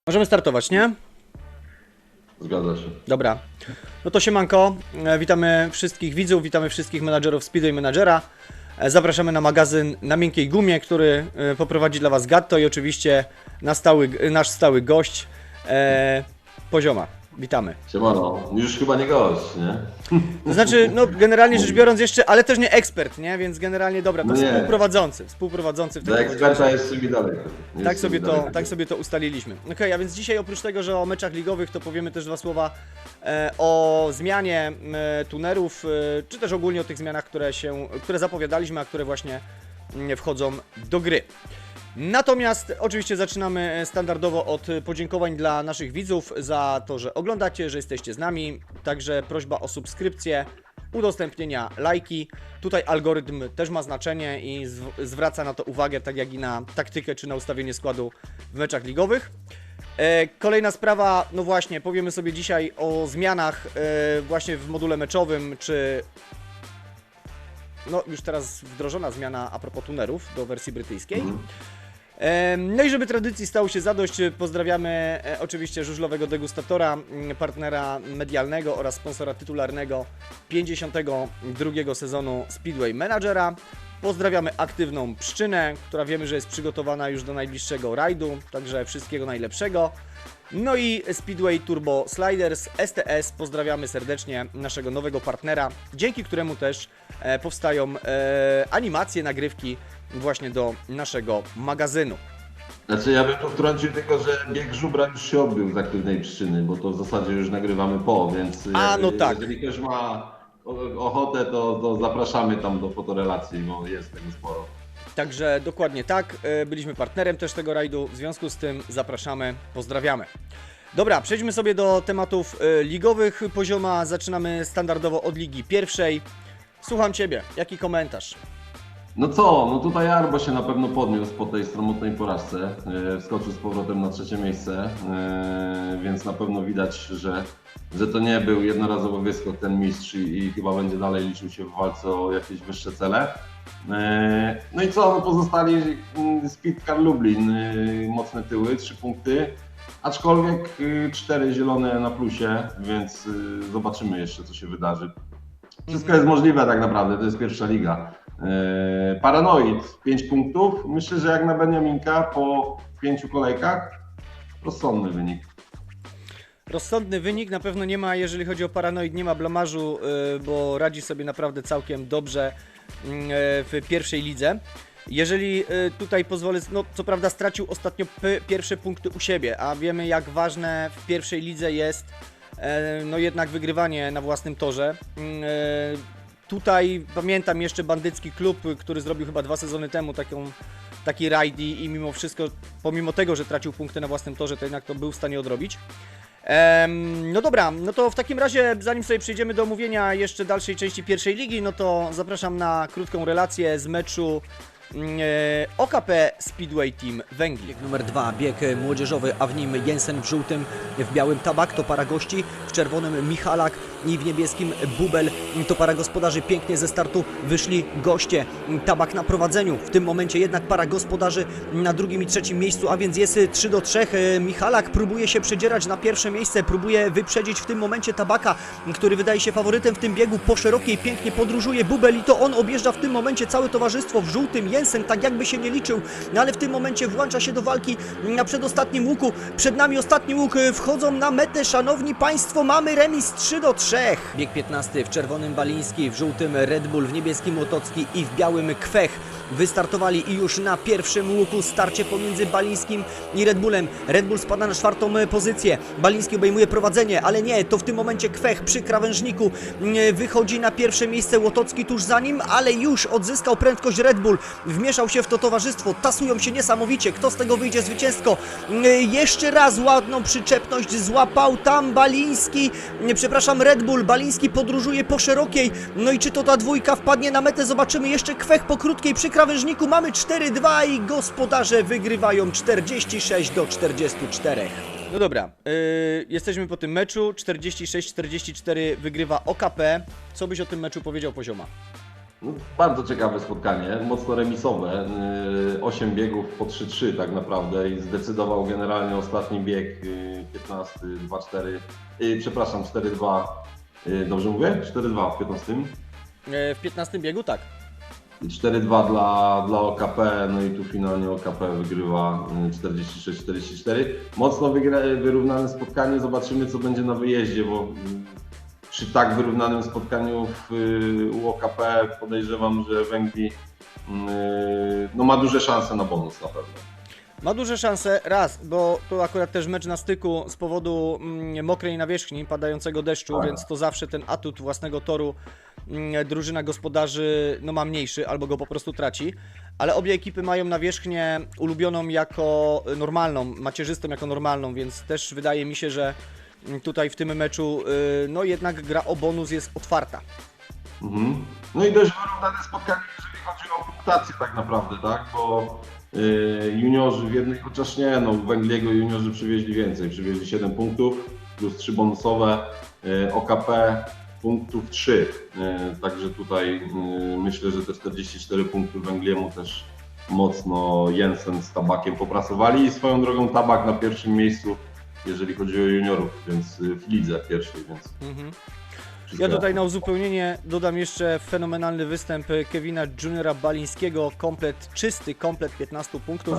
Możemy startować, nie? Zgadza się. Dobra. No to siemanko, witamy wszystkich widzów, witamy wszystkich menadżerów Speedway Managera. Zapraszamy na magazyn na miękkiej gumie, który poprowadzi dla Was Gatto i oczywiście nasz stały gość Pozioma. Witamy. Siemano, już chyba nie gość, nie? To znaczy, no generalnie rzecz biorąc jeszcze, ale też nie ekspert, nie? Więc generalnie dobra, to No nie. współprowadzący w Do takim eksperta jeszcze mi daleko. Tak sobie to ustaliliśmy. Okej, a więc dzisiaj oprócz tego, że o meczach ligowych, to powiemy też dwa słowa o zmianie tunerów, czy też ogólnie o tych zmianach, które zapowiadaliśmy, a które właśnie wchodzą do gry. Natomiast oczywiście zaczynamy standardowo od podziękowań dla naszych widzów za to, że oglądacie, że jesteście z nami. Także prośba o subskrypcję, udostępnienia, lajki. Tutaj algorytm też ma znaczenie i zwraca na to uwagę, tak jak i na taktykę czy na ustawienie składu w meczach ligowych. Kolejna sprawa, no właśnie, powiemy sobie dzisiaj o zmianach właśnie w module meczowym, czy no już teraz wdrożona zmiana a propos tunerów do wersji brytyjskiej. No i żeby tradycji stało się zadość, pozdrawiamy oczywiście żużlowego degustatora, partnera medialnego oraz sponsora tytularnego 52 sezonu Speedway Managera. Pozdrawiamy Aktywną Pszczynę, która wiemy, że jest przygotowana już do najbliższego rajdu, także wszystkiego najlepszego. No i Speedway Turbo Sliders STS, pozdrawiamy serdecznie naszego nowego partnera, dzięki któremu też powstają animacje, nagrywki właśnie do naszego magazynu. Znaczy ja bym tu wtrącił tylko, że bieg żubra już się odbył z Aktywnej Pszczyny, bo to w zasadzie już nagrywamy więc no tak. jeżeli ktoś ma ochotę, to zapraszamy tam do fotorelacji, bo jest tego sporo. Także dokładnie tak, byliśmy partnerem też tego rajdu, w związku z tym zapraszamy, pozdrawiamy. Dobra, przejdźmy sobie do tematów ligowych Pozioma, zaczynamy standardowo od Ligi Pierwszej. Słucham Ciebie, jaki komentarz? No co, no tutaj Arbo się na pewno podniósł po tej sromotnej porażce, wskoczył z powrotem na trzecie miejsce, więc na pewno widać, że to nie był jednorazowy wyskok ten mistrz i chyba będzie dalej liczył się w walce o jakieś wyższe cele. No i co, no pozostali Speedcar Lublin, mocne tyły, 3 punkty, aczkolwiek 4 zielone na plusie, więc zobaczymy jeszcze, co się wydarzy. Wszystko jest możliwe tak naprawdę, to jest pierwsza liga. Paranoid 5 punktów, myślę, że jak na Beniaminka po 5 kolejkach, rozsądny wynik. Rozsądny wynik, na pewno nie ma, jeżeli chodzi o Paranoid, nie ma blamażu, bo radzi sobie naprawdę całkiem dobrze w pierwszej lidze. Jeżeli tutaj pozwolę, no co prawda stracił ostatnio pierwsze punkty u siebie, a wiemy jak ważne w pierwszej lidze jest no jednak wygrywanie na własnym torze. Tutaj pamiętam jeszcze bandycki klub, który zrobił chyba 2 sezony temu taki rajd i mimo wszystko, pomimo tego, że tracił punkty na własnym torze, to jednak to był w stanie odrobić. No dobra, no to w takim razie, zanim sobie przejdziemy do omówienia jeszcze dalszej części pierwszej ligi, no to zapraszam na krótką relację z meczu OKP Speedway Team Węgli. Bieg numer 2, bieg młodzieżowy, a w nim Jensen w żółtym, w białym Tabak, to para gości, w czerwonym Michalak i w niebieskim Bubel, to para gospodarzy. Pięknie ze startu wyszli goście. Tabak na prowadzeniu, w tym momencie jednak para gospodarzy na drugim i trzecim miejscu, a więc jest 3-3. Michalak próbuje się przedzierać na pierwsze miejsce, próbuje wyprzedzić w tym momencie Tabaka, który wydaje się faworytem w tym biegu. Po szerokiej pięknie podróżuje Bubel i to on objeżdża w tym momencie całe towarzystwo w żółtym. Jensen tak jakby się nie liczył, no ale w tym momencie włącza się do walki na przedostatnim łuku. Przed nami ostatni łuk, wchodzą na metę, szanowni państwo, mamy remis 3-3. Bieg 15, w czerwonym Baliński, w żółtym Red Bull, w niebieskim Łotocki i w białym Kwech. Wystartowali i już na pierwszym łuku starcie pomiędzy Balińskim i Red Bullem. Red Bull spada na 4. pozycję. Baliński obejmuje prowadzenie, ale nie, to w tym momencie Kwech przy krawężniku wychodzi na pierwsze miejsce. Łotocki tuż za nim, ale już odzyskał prędkość Red Bull. Wmieszał się w to towarzystwo, tasują się niesamowicie. Kto z tego wyjdzie zwycięsko? Jeszcze raz ładną przyczepność złapał tam Baliński, przepraszam, Red Bull. Baliński podróżuje po szerokiej, no i czy to ta dwójka wpadnie na metę? Zobaczymy. Jeszcze Kwech po krótkiej przy krawężniku, mamy 4-2 i gospodarze wygrywają 46-44. No dobra, jesteśmy po tym meczu, 46-44 wygrywa OKP. Co byś o tym meczu powiedział, Pozioma? No, bardzo ciekawe spotkanie, mocno remisowe, 8 biegów po 3-3 tak naprawdę i zdecydował generalnie ostatni bieg 15, 2-4, przepraszam 4-2, dobrze mówię? 4-2 w 15? W 15 biegu tak. 4-2 dla OKP, no i tu finalnie OKP wygrywa 46-44. Mocno wyrównane spotkanie, zobaczymy co będzie na wyjeździe, bo przy tak wyrównanym spotkaniu u OKP podejrzewam, że Węgli no, ma duże szanse na bonus na pewno. Ma duże szanse, raz, bo to akurat też mecz na styku z powodu mokrej nawierzchni, padającego deszczu, więc to zawsze ten atut własnego toru drużyna gospodarzy no, ma mniejszy, albo go po prostu traci. Ale obie ekipy mają nawierzchnię ulubioną jako normalną, macierzystą jako normalną, więc też wydaje mi się, że tutaj w tym meczu no jednak gra o bonus jest otwarta. Mhm. No i dość wyrównane spotkanie, jeżeli chodzi o punktację tak naprawdę, tak? Bo juniorzy w jednej, chociaż nie, no u Węgliego juniorzy przywieźli więcej, przywieźli 7 punktów plus 3 bonusowe, OKP punktów 3, także tutaj myślę, że te 44 punkty Węgliemu też mocno Jensen z Tabakiem popracowali i swoją drogą Tabak na pierwszym miejscu, jeżeli chodzi o juniorów, więc w lidze pierwszej, więc... Ja tutaj na uzupełnienie dodam jeszcze fenomenalny występ Kevina Juniora Balińskiego, czysty komplet 15 punktów.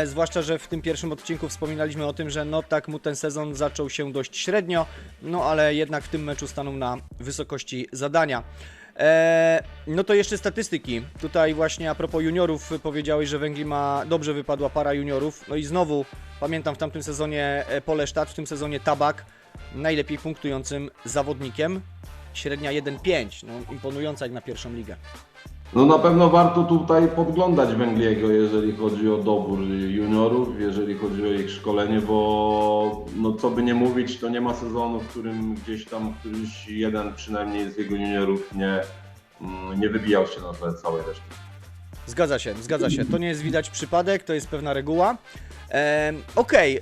Zwłaszcza, że w tym pierwszym odcinku wspominaliśmy o tym, że no tak mu ten sezon zaczął się dość średnio, no ale jednak w tym meczu stanął na wysokości zadania. No to jeszcze statystyki. Tutaj właśnie a propos juniorów powiedziałeś, że Węgli dobrze wypadła para juniorów. No i znowu pamiętam w tamtym sezonie Polesztat, w tym sezonie Tabak, najlepiej punktującym zawodnikiem. Średnia 1,5, no imponująca jak na pierwszą ligę. No na pewno warto tutaj podglądać Węgliego, jeżeli chodzi o dobór juniorów, jeżeli chodzi o ich szkolenie, bo no co by nie mówić, to nie ma sezonu, w którym gdzieś tam któryś jeden przynajmniej z jego juniorów nie wybijał się na tle całej reszty. Zgadza się. To nie jest widać przypadek, to jest pewna reguła. Okej.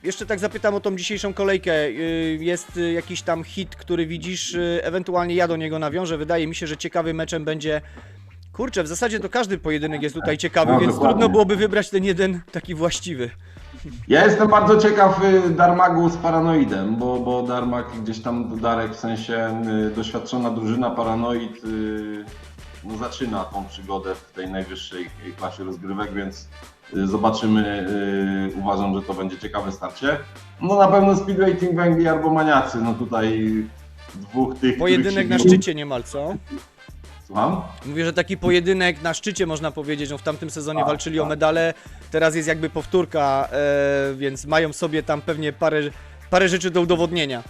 Jeszcze tak zapytam o tą dzisiejszą kolejkę. Jest jakiś tam hit, który widzisz? Ewentualnie ja do niego nawiążę. Wydaje mi się, że ciekawym meczem będzie... Kurczę, w zasadzie to każdy pojedynek jest tutaj ciekawy, No, więc dokładnie. trudno byłoby wybrać ten jeden taki właściwy. Ja jestem bardzo ciekaw Darmagu z Paranoidem, bo Darmag gdzieś tam, Darek w sensie doświadczona drużyna Paranoid no, zaczyna tą przygodę w tej najwyższej klasie rozgrywek, więc zobaczymy, uważam, że to będzie ciekawe starcie. No na pewno Speedway Team Węgli albo Maniacy, no tutaj dwóch tych, Pojedynek na których się szczycie niemal, co? Słucham? Mówię, że taki pojedynek na szczycie można powiedzieć, no w tamtym sezonie Tak, walczyli o tak. medale, teraz jest jakby powtórka, więc mają sobie tam pewnie parę rzeczy do udowodnienia.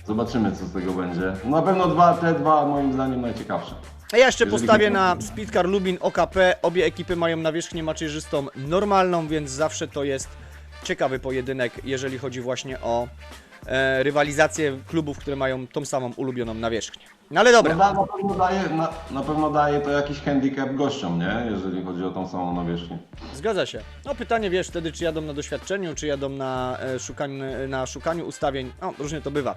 Zobaczymy, co z tego będzie. No, na pewno te dwa moim zdaniem najciekawsze. A ja jeszcze Jeżeli postawię chodzi- na Speedcar Lubin OKP. Obie ekipy mają nawierzchnię macierzystą normalną, więc zawsze to jest ciekawy pojedynek, jeżeli chodzi właśnie o rywalizację klubów, które mają tą samą ulubioną nawierzchnię. No ale dobra. No, na pewno daje to jakiś handicap gościom, nie? Jeżeli chodzi o tą samą nawierzchnię. Zgadza się. No pytanie, wiesz, wtedy czy jadą na doświadczeniu, czy jadą na szukaniu ustawień. No, różnie to bywa.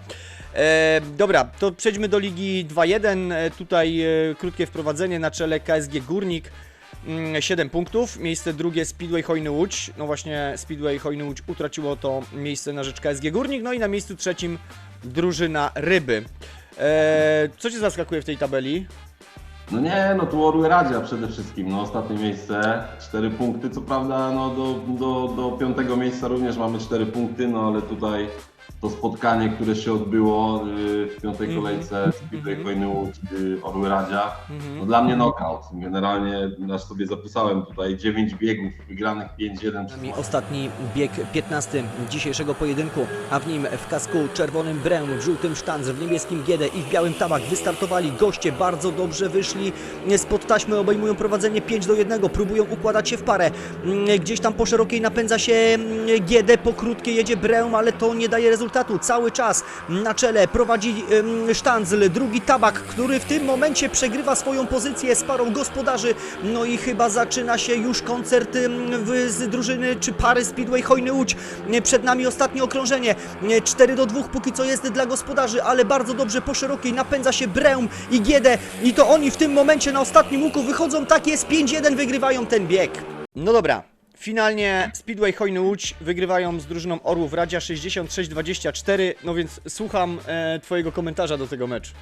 Dobra, to przejdźmy do Ligi 2-1. Tutaj krótkie wprowadzenie na czele KSG Górnik. 7 punktów. Miejsce drugie Speedway Hojny Łódź. No właśnie Speedway Hojny Łódź utraciło to miejsce na rzecz KSG Górnik. No i na miejscu trzecim drużyna Ryby. Co Cię zaskakuje w tej tabeli? No nie, no tu Orły Radzia przede wszystkim, no ostatnie miejsce, 4 punkty, co prawda no do 5. miejsca również mamy 4 punkty, no ale tutaj to spotkanie, które się odbyło w 5. kolejce Speedway Hojny Łódź, Orły Radzia, no dla mnie knockout. Generalnie aż sobie zapisałem tutaj 9 biegów, wygranych 5-1 przez Ostatni bieg 15 dzisiejszego pojedynku, a w nim w kasku czerwonym Brem, w żółtym Sztanz, w niebieskim Giedę i w białym Tabak wystartowali goście, bardzo dobrze wyszli spod taśmy, obejmują prowadzenie 5-1, próbują układać się w parę, gdzieś tam po szerokiej napędza się Giedę, po krótkiej jedzie Brem, ale to nie daje rezultatu. rezultatu. Cały czas na czele prowadzi Sztanzl, drugi Tabak, który w tym momencie przegrywa swoją pozycję z parą gospodarzy. No i chyba zaczyna się już koncert z drużyny czy pary Speedway Hojny Łódź. Przed nami ostatnie okrążenie. 4-2 póki co jest dla gospodarzy, ale bardzo dobrze po szerokiej napędza się Breum i Giede i to oni w tym momencie na ostatnim łuku wychodzą, tak jest, 5-1 wygrywają ten bieg. No dobra, finalnie Speedway Hojny Łódź wygrywają z drużyną Orłów Radzia 66-24, no więc słucham twojego komentarza do tego meczu.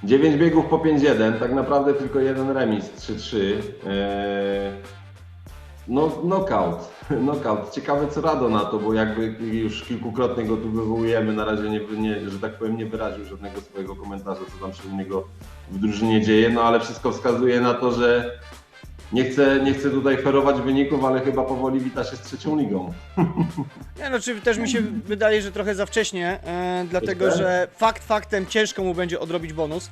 9 biegów po 5-1, tak naprawdę tylko jeden remis 3-3. No, knockout. Ciekawe co Rado na to, bo jakby już kilkukrotnie go tu wywołujemy, na razie że tak powiem nie wyraził żadnego swojego komentarza, co tam się u niego w drużynie dzieje, no ale wszystko wskazuje na to, że nie chcę tutaj ferować wyników, ale chyba powoli wita się z trzecią ligą. Nie, no, czy też mi się wydaje, że trochę za wcześnie, dlatego że faktem ciężko mu będzie odrobić bonus,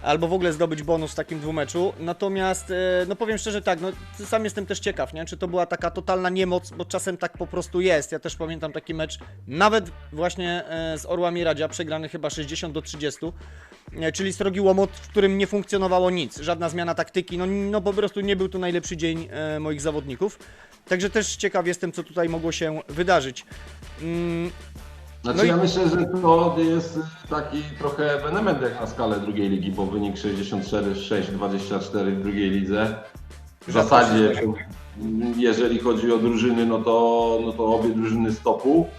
albo w ogóle zdobyć bonus w takim dwumeczu. Natomiast, no powiem szczerze tak, no sam jestem też ciekaw, nie? Czy to była taka totalna niemoc, bo czasem tak po prostu jest. Ja też pamiętam taki mecz, nawet właśnie z Orłami Radzia, przegrany chyba 60-30, czyli srogi łomot, w którym nie funkcjonowało nic, żadna zmiana taktyki, no po prostu nie był to najlepszy dzień moich zawodników. Także też ciekaw jestem, co tutaj mogło się wydarzyć. Znaczy ja myślę, że to jest taki trochę ewenement jak na skalę drugiej ligi, bo wynik 64-6-24 w drugiej lidze. W zasadzie, jeżeli chodzi o drużyny, no to obie drużyny z topu.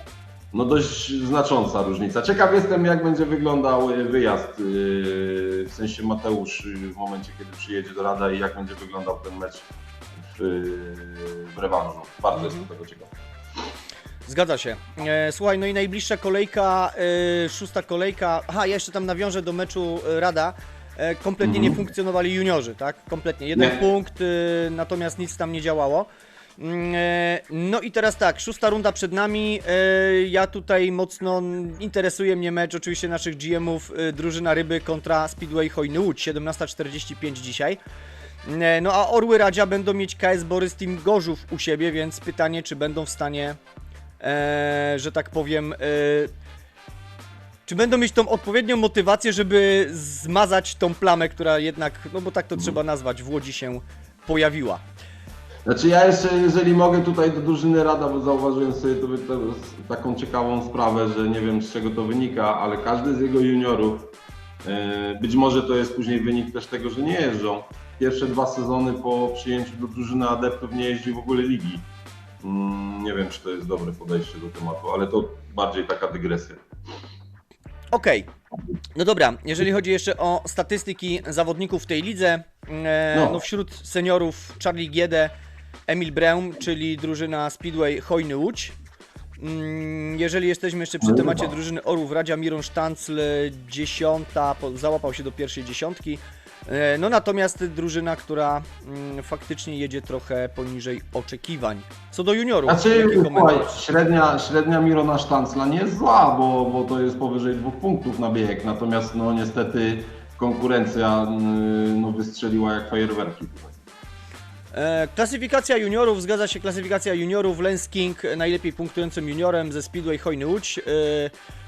No dość znacząca różnica. Ciekaw jestem, jak będzie wyglądał wyjazd, w sensie Mateusz w momencie, kiedy przyjedzie do Rada i jak będzie wyglądał ten mecz w rewanżu. Bardzo jestem tego ciekaw. Zgadza się. Słuchaj, no i najbliższa kolejka, 6. kolejka. Aha, ja jeszcze tam nawiążę do meczu Rada. Kompletnie nie funkcjonowali juniorzy, tak? Kompletnie. Jeden punkt, natomiast nic tam nie działało. No i teraz tak, 6. runda przed nami. Ja tutaj mocno interesuje mnie mecz oczywiście naszych GM-ów, drużyna Ryby kontra Speedway Hojny Łódź, 17:45 dzisiaj. No a Orły Radzia będą mieć KS Borys Team Gorzów u siebie, więc pytanie, czy będą w stanie, że tak powiem, czy będą mieć tą odpowiednią motywację, żeby zmazać tą plamę, która jednak, no bo tak to trzeba nazwać, w Łodzi się pojawiła. Znaczy ja jeszcze, jeżeli mogę tutaj do drużyny Rada, bo zauważyłem sobie taką ciekawą sprawę, że nie wiem z czego to wynika, ale każdy z jego juniorów, być może to jest później wynik też tego, że nie jeżdżą. Pierwsze 2 sezony po przyjęciu do drużyny adeptów nie jeździł w ogóle ligi. Nie wiem, czy to jest dobre podejście do tematu, ale to bardziej taka dygresja. Okej. No dobra, jeżeli chodzi jeszcze o statystyki zawodników w tej lidze, no wśród seniorów Charlie Giede, Emil Breum, czyli drużyna Speedway Hojny Łódź. Jeżeli jesteśmy jeszcze przy temacie drużyny Orłów Radzia, Miron Sztancl 10, załapał się do pierwszej 10. No natomiast drużyna, która faktycznie jedzie trochę poniżej oczekiwań. Co do juniorów, znaczy, średnia Mirona Sztancla nie jest zła, bo to jest powyżej 2 punktów na bieg, natomiast no niestety konkurencja wystrzeliła jak fajerwerki tutaj. Klasyfikacja juniorów, zgadza się, klasyfikacja juniorów, Lance King najlepiej punktującym juniorem ze Speedway Hojny Łódź.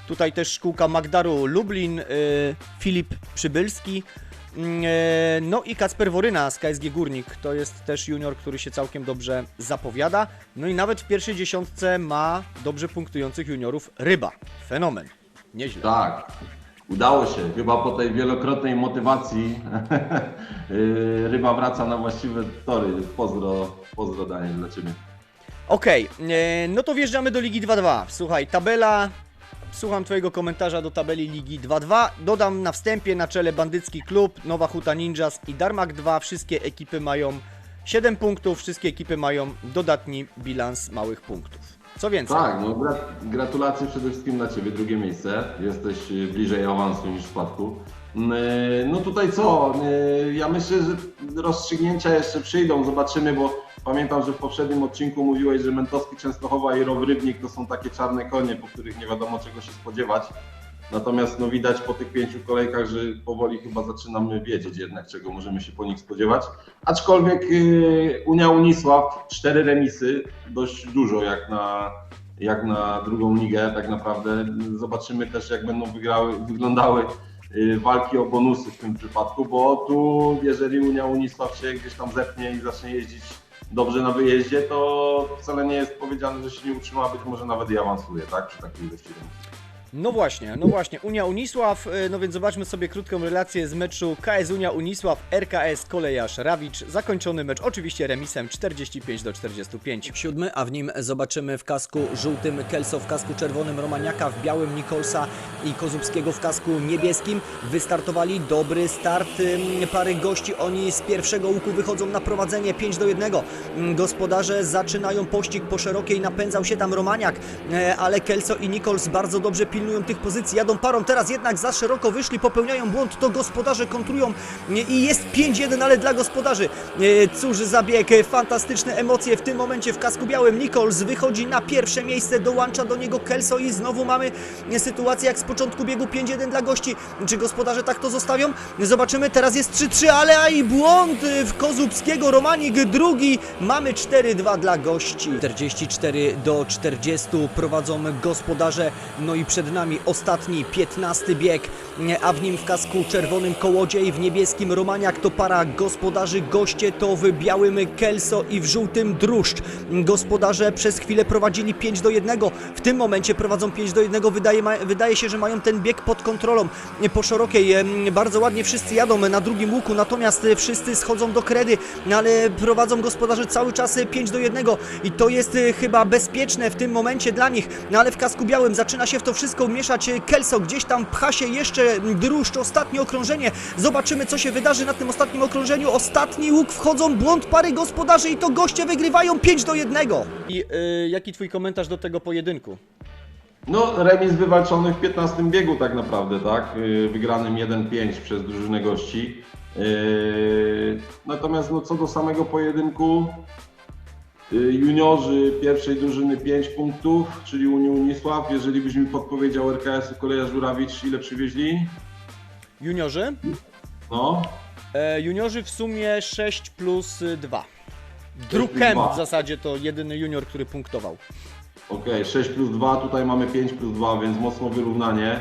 Tutaj też szkółka Magdaru Lublin, Filip Przybylski. No i Kacper Woryna z KSG Górnik, to jest też junior, który się całkiem dobrze zapowiada. No i nawet w pierwszej 10 ma dobrze punktujących juniorów Ryba. Fenomen. Nieźle. Tak, udało się. Chyba po tej wielokrotnej motywacji Ryba wraca na właściwe tory. Pozdro Daniel dla Ciebie. Okej, no to wjeżdżamy do Ligi 2-2. Słuchaj, tabela... Słucham Twojego komentarza do tabeli Ligi 2-2. Dodam na wstępie na czele Bandycki Klub, Nowa Huta Ninjas i Darmak 2. Wszystkie ekipy mają 7 punktów, wszystkie ekipy mają dodatni bilans małych punktów. Co więcej? Tak, no gratulacje przede wszystkim dla Ciebie, drugie miejsce. Jesteś bliżej awansu niż spadku. No tutaj co? Ja myślę, że rozstrzygnięcia jeszcze przyjdą, zobaczymy, bo pamiętam, że w poprzednim odcinku mówiłeś, że Mentowski Częstochowa i Row Rybnik to są takie czarne konie, po których nie wiadomo czego się spodziewać. Natomiast no widać po tych 5 kolejkach, że powoli chyba zaczynamy wiedzieć jednak, czego możemy się po nich spodziewać. Aczkolwiek Unia Unisław, 4 remisy, dość dużo jak na jak na drugą ligę tak naprawdę. Zobaczymy też, jak będą wyglądały walki o bonusy w tym przypadku, bo tu jeżeli Unia Unisław się gdzieś tam zepnie i zacznie jeździć dobrze na wyjeździe, to wcale nie jest powiedziane, że się nie utrzyma, być może nawet i awansuje, tak, przy takiej ilości remisów. No właśnie, Unia Unisław, no więc zobaczmy sobie krótką relację z meczu KS Unia Unisław, RKS Kolejarz Rawicz, zakończony mecz oczywiście remisem 45-45. 7, a w nim zobaczymy w kasku żółtym Kelso, w kasku czerwonym Romaniaka, w białym Nikolsa i Kozubskiego w kasku niebieskim. Wystartowali, dobry start pary gości, oni z pierwszego łuku wychodzą na prowadzenie 5-1. Gospodarze zaczynają pościg po szerokiej, napędzał się tam Romaniak, ale Kelso i Nikols bardzo dobrze pilnują tych pozycji, jadą parą, teraz jednak za szeroko wyszli, popełniają błąd, to gospodarze kontrują i jest 5-1, ale dla gospodarzy. Cóż za bieg, fantastyczne emocje w tym momencie w kasku białym. Nikols wychodzi na pierwsze miejsce, dołącza do niego Kelso i znowu mamy sytuację jak z początku biegu, 5-1 dla gości. Czy gospodarze tak to zostawią? Zobaczymy, teraz jest 3-3, ale i błąd w Kozubskiego, Romanik drugi, mamy 4-2 dla gości. 44-40 prowadzą gospodarze, no i przed nami ostatni, 15 bieg, a w nim w kasku czerwonym Kołodziej, w niebieskim Romaniak, to para gospodarzy, goście to w białym Kelso i w żółtym Druszcz. Gospodarze przez chwilę prowadzili 5-1, w tym momencie prowadzą 5-1, wydaje się, że mają ten bieg pod kontrolą. Po szerokiej bardzo ładnie wszyscy jadą na drugim łuku, natomiast wszyscy schodzą do kredy, ale prowadzą gospodarze cały czas 5-1 i to jest chyba bezpieczne w tym momencie dla nich, no ale w kasku białym zaczyna się w to wszystko mieszać Kelso, gdzieś tam pcha się jeszcze Druszcz, ostatnie okrążenie, zobaczymy co się wydarzy na tym ostatnim okrążeniu, ostatni łuk wchodzą, błąd pary gospodarzy i to goście wygrywają 5-1. I jaki twój komentarz do tego pojedynku? No, remis wywalczony w 15 biegu tak naprawdę, tak? Wygranym 1-5 przez drużynę gości. Natomiast no, co do samego pojedynku, juniorzy pierwszej drużyny 5 punktów, czyli Unii Unisław. Jeżeli byś mi podpowiedział RKS-u Kolejarz Rawicz, ile przywieźli? Juniorzy? No. Juniorzy w sumie 6 plus 2. plus Drukem 2. w zasadzie to jedyny junior, który punktował. Okej, 6 plus 2, tutaj mamy 5 plus 2, więc mocno wyrównanie.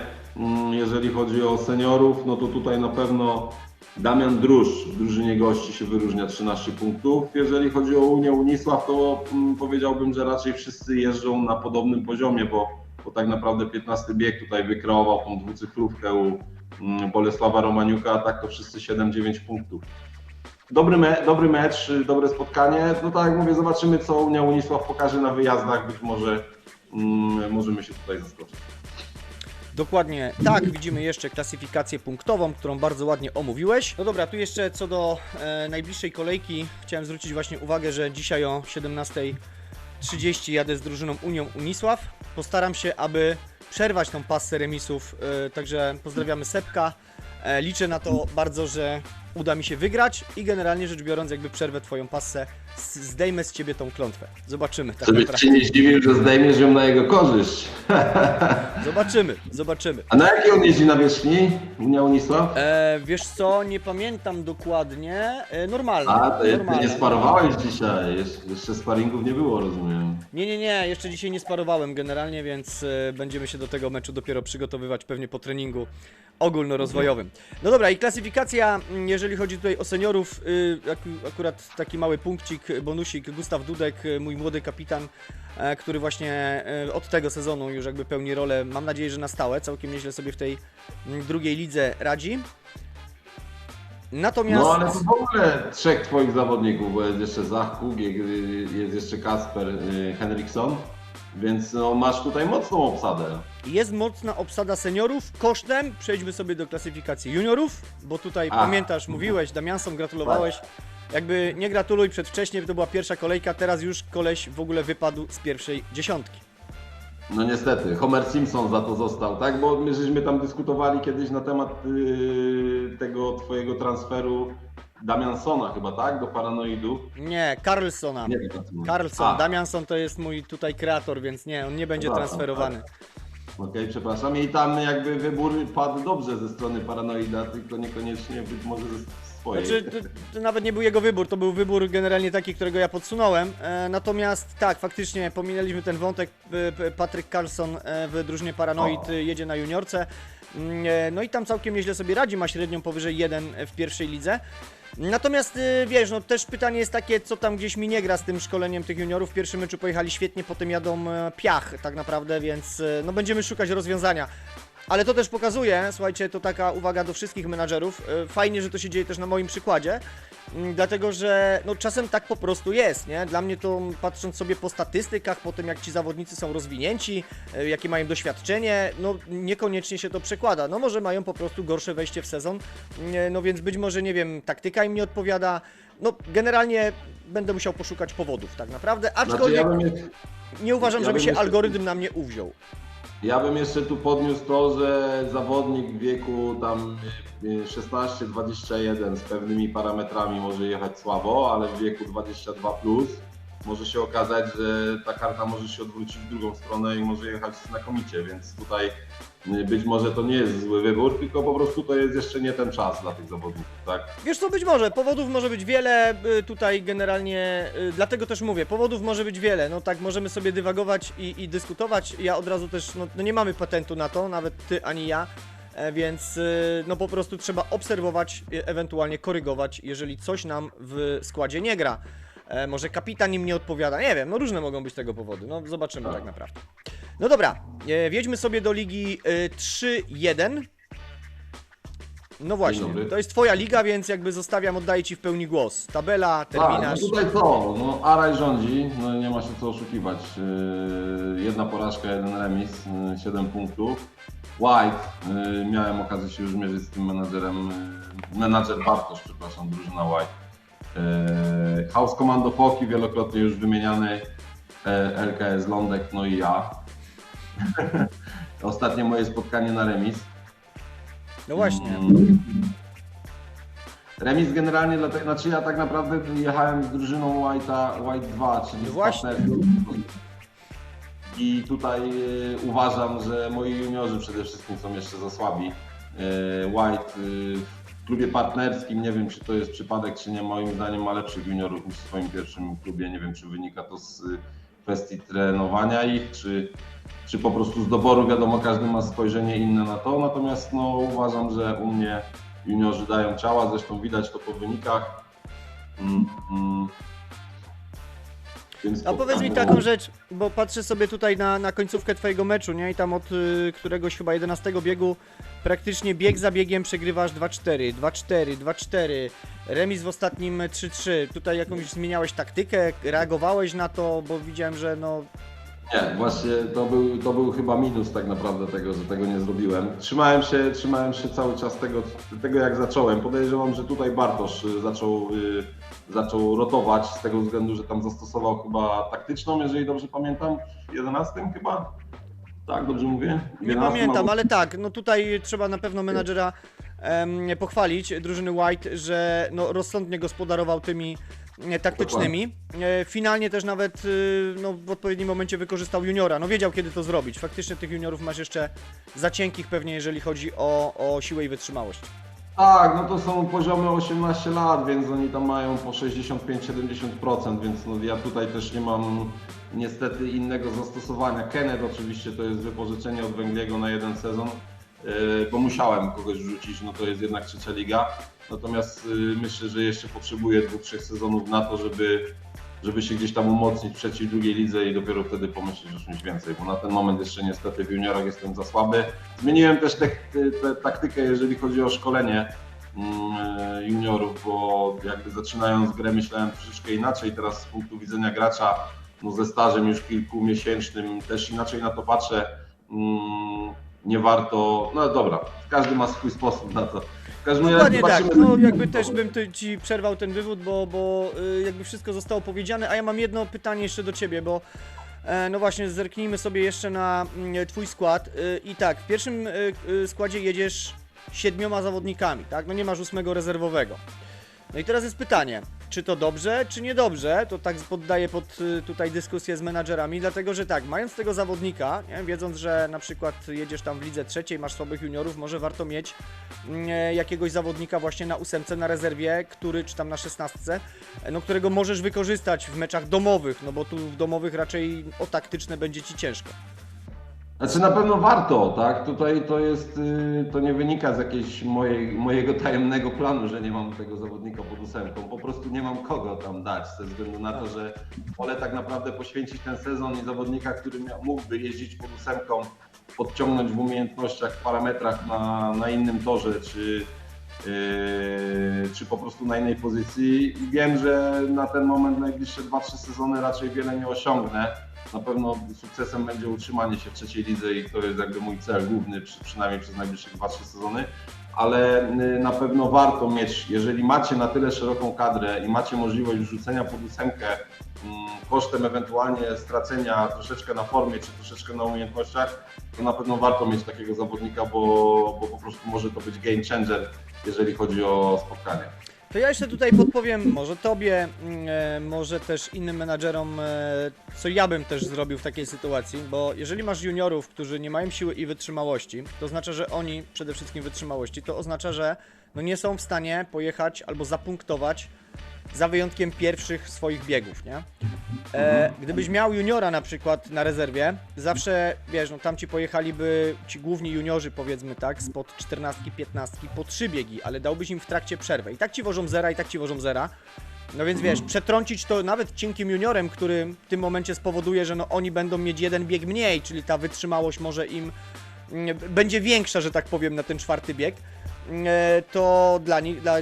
Jeżeli chodzi o seniorów, no to tutaj na pewno Damian Druszcz w drużynie gości się wyróżnia, 13 punktów. Jeżeli chodzi o Unię Unisław, to powiedziałbym, że raczej wszyscy jeżdżą na podobnym poziomie, bo tak naprawdę 15 bieg tutaj wykreował tą dwucyfrówkę u Bolesława Romaniuka, a tak to wszyscy 7-9 punktów. Dobry mecz, dobre spotkanie. No tak jak mówię, zobaczymy co Unia Unisław pokaże na wyjazdach, być może możemy się tutaj zaskoczyć. Dokładnie tak, widzimy jeszcze klasyfikację punktową, którą bardzo ładnie omówiłeś. No dobra, tu jeszcze co do najbliższej kolejki chciałem zwrócić właśnie uwagę, że dzisiaj o 17:30 jadę z drużyną Unią Unisław. Postaram się, aby przerwać tą passę remisów, także pozdrawiamy Sepka. Liczę na to bardzo, że uda mi się wygrać i generalnie rzecz biorąc jakby przerwę twoją passę, zdejmę z ciebie tą klątwę. Zobaczymy. Tak Żebyś naprawdę. się nie zdziwił, że zdejmiesz ją na jego korzyść. Zobaczymy. A na jakiej on jeździ nawierzchni? Unia Unisław? Wiesz co, nie pamiętam dokładnie. Normalne. A, to ty normalne. nie sparowałeś dzisiaj, jeszcze sparingów nie było, rozumiem. Nie, jeszcze dzisiaj nie sparowałem generalnie, więc będziemy się do tego meczu dopiero przygotowywać pewnie po treningu ogólnorozwojowym. No dobra, i klasyfikacja, jeżeli chodzi tutaj o seniorów, akurat taki mały punkcik, bonusik, Gustaw Dudek, mój młody kapitan, który właśnie od tego sezonu już jakby pełni rolę, mam nadzieję, że na stałe, całkiem nieźle sobie w tej drugiej lidze radzi. Natomiast... No ale to w ogóle trzech twoich zawodników, bo jest jeszcze Zach Kugiek, jest jeszcze Kasper Henriksson, więc no, masz tutaj mocną obsadę. Jest mocna obsada seniorów kosztem, przejdźmy sobie do klasyfikacji juniorów, bo tutaj pamiętasz, mówiłeś, Damianson gratulowałeś, jakby nie gratuluj przedwcześnie, to była pierwsza kolejka, teraz już koleś w ogóle wypadł z pierwszej dziesiątki. No niestety, Homer Simpson za to został, tak? Bo my żeśmy tam dyskutowali kiedyś na temat tego twojego transferu Damiansona chyba, tak? Do Paranoidu. Nie, Carlsona. Nie wiem, Carlson, Damianson to jest mój tutaj kreator, więc nie, on nie będzie transferowany. Okej, przepraszam. I tam jakby wybór padł dobrze ze strony Paranoida, tylko niekoniecznie być może swojej. Znaczy, to nawet nie był jego wybór, to był wybór generalnie taki, którego ja podsunąłem. Natomiast tak, faktycznie pominęliśmy ten wątek. Patryk Carlson w drużynie Paranoid jedzie na juniorce. No i tam całkiem nieźle sobie radzi, ma średnią powyżej 1 w pierwszej lidze. Natomiast wiesz, no też pytanie jest takie, co tam gdzieś mi nie gra z tym szkoleniem tych juniorów. W pierwszym meczu pojechali świetnie, potem jadą piach tak naprawdę, więc no będziemy szukać rozwiązania. Ale to też pokazuje, słuchajcie, to taka uwaga do wszystkich menadżerów, fajnie, że to się dzieje też na moim przykładzie, dlatego że no czasem tak po prostu jest, nie? Dla mnie to, patrząc sobie po statystykach, po tym jak ci zawodnicy są rozwinięci, jakie mają doświadczenie, no niekoniecznie się to przekłada, no może mają po prostu gorsze wejście w sezon, no więc być może, nie wiem, taktyka im nie odpowiada, no generalnie będę musiał poszukać powodów tak naprawdę, aczkolwiek nie uważam, żeby się algorytm na mnie uwziął. Ja bym jeszcze tu podniósł to, że zawodnik w wieku tam 16-21 z pewnymi parametrami może jechać słabo, ale w wieku 22 plus może się okazać, że ta karta może się odwrócić w drugą stronę i może jechać znakomicie, więc tutaj być może to nie jest zły wybór, tylko po prostu to jest jeszcze nie ten czas dla tych zawodników, tak? Wiesz co, być może, powodów może być wiele, tutaj generalnie, dlatego też mówię, powodów może być wiele, no tak, możemy sobie dywagować i dyskutować, ja od razu też, no nie mamy patentu na to, nawet ty ani ja, więc no po prostu trzeba obserwować, ewentualnie korygować, jeżeli coś nam w składzie nie gra. Może kapitan im nie odpowiada, nie wiem, no różne mogą być tego powody, no zobaczymy tak naprawdę. No dobra, wjedźmy sobie do ligi 3-1. No właśnie, to jest twoja liga, więc jakby zostawiam, oddaję ci w pełni głos. Tabela, terminarz. No tutaj co? No Araj rządzi, no nie ma się co oszukiwać. Jedna porażka, jeden remis, 7 punktów. White, miałem okazję się już mierzyć z tym menadżerem, menadżer Bartosz, przepraszam, drużyna White. House Commando Foki, wielokrotnie już wymieniany, LKS Lądek, no i ja. Ostatnie moje spotkanie na remis. No właśnie. Remis generalnie, dlatego, znaczy ja tak naprawdę jechałem z drużyną White 2, czyli No z właśnie. I tutaj uważam, że moi juniorzy przede wszystkim są jeszcze za słabi. White w klubie partnerskim, nie wiem czy to jest przypadek, czy nie, moim zdaniem ma lepszych juniorów niż w swoim pierwszym klubie. Nie wiem czy wynika to z kwestii trenowania ich, czy po prostu z doboru, wiadomo, każdy ma spojrzenie inne na to, natomiast no, uważam, że u mnie juniorzy dają ciała, zresztą widać to po wynikach. A powiedz mi taką rzecz, bo patrzę sobie tutaj na końcówkę twojego meczu, nie? I tam od któregoś chyba 11 biegu praktycznie bieg za biegiem przegrywasz 2-4, 2-4, 2-4, remis w ostatnim 3-3. Tutaj jakąś zmieniałeś taktykę, reagowałeś na to, bo widziałem, że no... Nie, właśnie to był chyba minus tak naprawdę tego, że tego nie zrobiłem. Trzymałem się cały czas tego jak zacząłem. Podejrzewam, że tutaj Bartosz zaczął rotować z tego względu, że tam zastosował chyba taktyczną, jeżeli dobrze pamiętam, w 11 chyba. Tak, dobrze mówię? Nie pamiętam, ale tak, no tutaj trzeba na pewno menadżera pochwalić, drużyny White, że no, rozsądnie gospodarował tymi taktycznymi. Finalnie też nawet no, w odpowiednim momencie wykorzystał juniora, no wiedział kiedy to zrobić. Faktycznie tych juniorów masz jeszcze za cienkich pewnie, jeżeli chodzi o siłę i wytrzymałość. Tak, no to są poziomy 18 lat, więc oni tam mają po 65-70%, więc no ja tutaj też nie mam niestety innego zastosowania. Kenneth oczywiście to jest wypożyczenie od Węgliego na jeden sezon, bo musiałem kogoś rzucić, no to jest jednak trzecia liga. Natomiast myślę, że jeszcze potrzebuję 2-3 sezonów na to, żeby się gdzieś tam umocnić w trzeciej, drugiej lidze i dopiero wtedy pomyśleć o czymś więcej, bo na ten moment jeszcze niestety w juniorach jestem za słaby. Zmieniłem też taktykę, jeżeli chodzi o szkolenie juniorów, bo jakby zaczynając grę myślałem troszeczkę inaczej, teraz z punktu widzenia gracza, no ze stażem już kilkumiesięcznym też inaczej na to patrzę. Nie warto, no dobra, każdy ma swój sposób na to. Dokładnie tak, no jakby też bym ci przerwał ten wywód, bo jakby wszystko zostało powiedziane, a ja mam jedno pytanie jeszcze do ciebie, bo no właśnie zerknijmy sobie jeszcze na twój skład i tak, w pierwszym składzie jedziesz 7 zawodnikami, tak, no nie masz 8 rezerwowego. No i teraz jest pytanie, czy to dobrze, czy niedobrze, to tak poddaję pod tutaj dyskusję z menadżerami, dlatego że tak, mając tego zawodnika, nie, wiedząc, że na przykład jedziesz tam w lidze trzeciej, masz słabych juniorów, może warto mieć jakiegoś zawodnika właśnie na 8, na rezerwie, czy tam na 16, no którego możesz wykorzystać w meczach domowych, no bo tu w domowych raczej o taktyczne będzie ci ciężko. Znaczy na pewno warto, tak? Tutaj to nie wynika z jakiejś mojego tajemnego planu, że nie mam tego zawodnika pod 8. Po prostu nie mam kogo tam dać, ze względu na to, że wolę tak naprawdę poświęcić ten sezon i zawodnika, który mógłby jeździć pod 8, podciągnąć w umiejętnościach, w parametrach na innym torze, czy po prostu na innej pozycji. I wiem, że na ten moment najbliższe 2-3 sezony raczej wiele nie osiągnę. Na pewno sukcesem będzie utrzymanie się w trzeciej lidze i to jest jakby mój cel główny, przynajmniej przez najbliższe 2-3 sezony, ale na pewno warto mieć, jeżeli macie na tyle szeroką kadrę i macie możliwość wrzucenia pod 8 kosztem ewentualnie stracenia troszeczkę na formie czy troszeczkę na umiejętnościach, to na pewno warto mieć takiego zawodnika, bo po prostu może to być game changer, jeżeli chodzi o spotkanie. To ja jeszcze tutaj podpowiem, może tobie, może też innym menadżerom, co ja bym też zrobił w takiej sytuacji, bo jeżeli masz juniorów, którzy nie mają siły i wytrzymałości, to oznacza, że oni, przede wszystkim wytrzymałości, to oznacza, że no nie są w stanie pojechać albo zapunktować za wyjątkiem pierwszych swoich biegów, nie? Gdybyś miał juniora na przykład na rezerwie, zawsze, wiesz, no tam ci pojechaliby ci główni juniorzy, powiedzmy tak, spod 14, 15 po 3 biegi, ale dałbyś im w trakcie przerwę. I tak ci wożą zera, i tak ci wożą zera. No więc wiesz, przetrącić to nawet cienkim juniorem, który w tym momencie spowoduje, że no oni będą mieć jeden bieg mniej, czyli ta wytrzymałość może im będzie większa, że tak powiem, na ten 4. bieg. To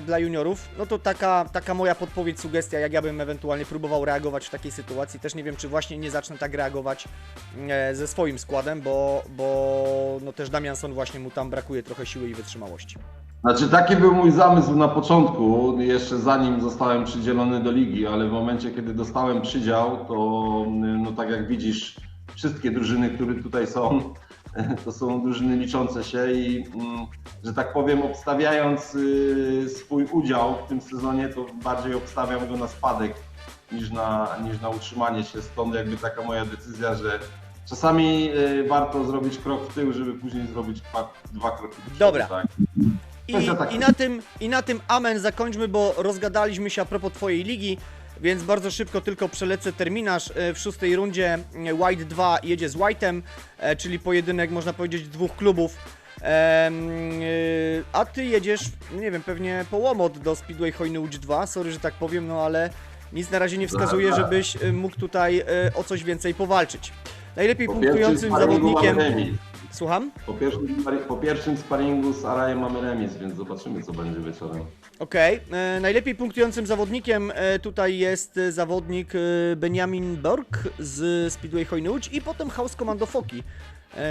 dla juniorów, no to taka moja podpowiedź, sugestia, jak ja bym ewentualnie próbował reagować w takiej sytuacji. Też nie wiem, czy właśnie nie zacznę tak reagować ze swoim składem, bo no też Damianson właśnie mu tam brakuje trochę siły i wytrzymałości. Znaczy taki był mój zamysł na początku, jeszcze zanim zostałem przydzielony do ligi, ale w momencie, kiedy dostałem przydział, to no tak jak widzisz, wszystkie drużyny, które tutaj są, to są drużyny liczące się i, że tak powiem, obstawiając swój udział w tym sezonie, to bardziej obstawiam go na spadek niż na utrzymanie się. Stąd jakby taka moja decyzja, że czasami warto zrobić krok w tył, żeby później zrobić 2 kroki do przodu. Dobra. Tak? I na tym amen zakończmy, bo rozgadaliśmy się a propos twojej ligi. Więc bardzo szybko tylko przelecę terminarz. W 6. rundzie White 2 jedzie z White'em, czyli pojedynek, można powiedzieć, 2 klubów. A ty jedziesz, nie wiem, pewnie po łomot do Speedway Hojny Łódź 2. Sorry, że tak powiem, no ale nic na razie nie wskazuje, żebyś mógł tutaj o coś więcej powalczyć. Najlepiej punktującym zawodnikiem... Słucham? Po pierwszym sparingu z Arajem mamy remis, więc zobaczymy, co będzie wieczorem. Okej. Najlepiej punktującym zawodnikiem tutaj jest zawodnik Benjamin Borg z Speedway Hojny Łódź i potem House Commando Foki.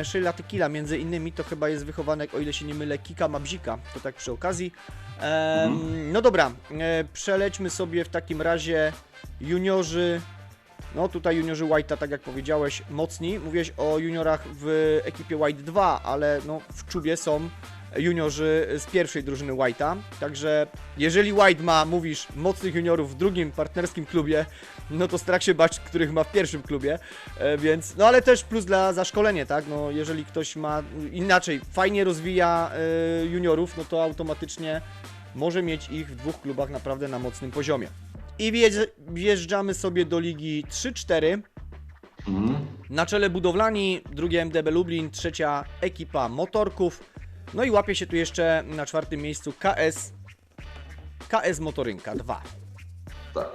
Sheila Tequila między innymi, to chyba jest wychowanek, o ile się nie mylę, Kika Mabzika, to tak przy okazji. No dobra, przelećmy sobie w takim razie juniorzy. No tutaj juniorzy White'a, tak jak powiedziałeś, mocni. Mówiłeś o juniorach w ekipie White 2, ale no w czubie są juniorzy z pierwszej drużyny White'a. Także jeżeli White ma, mówisz, mocnych juniorów w drugim partnerskim klubie, no to strach się bać, których ma w pierwszym klubie, więc, no ale też plus za szkolenie, tak? No jeżeli ktoś ma inaczej, fajnie rozwija juniorów, no to automatycznie może mieć ich w 2 klubach naprawdę na mocnym poziomie. I wjeżdżamy sobie do ligi 3-4. Na czele budowlani, drugie MDB Lublin, trzecia ekipa motorków. No i łapie się tu jeszcze na 4. miejscu KS Motorynka 2. Tak.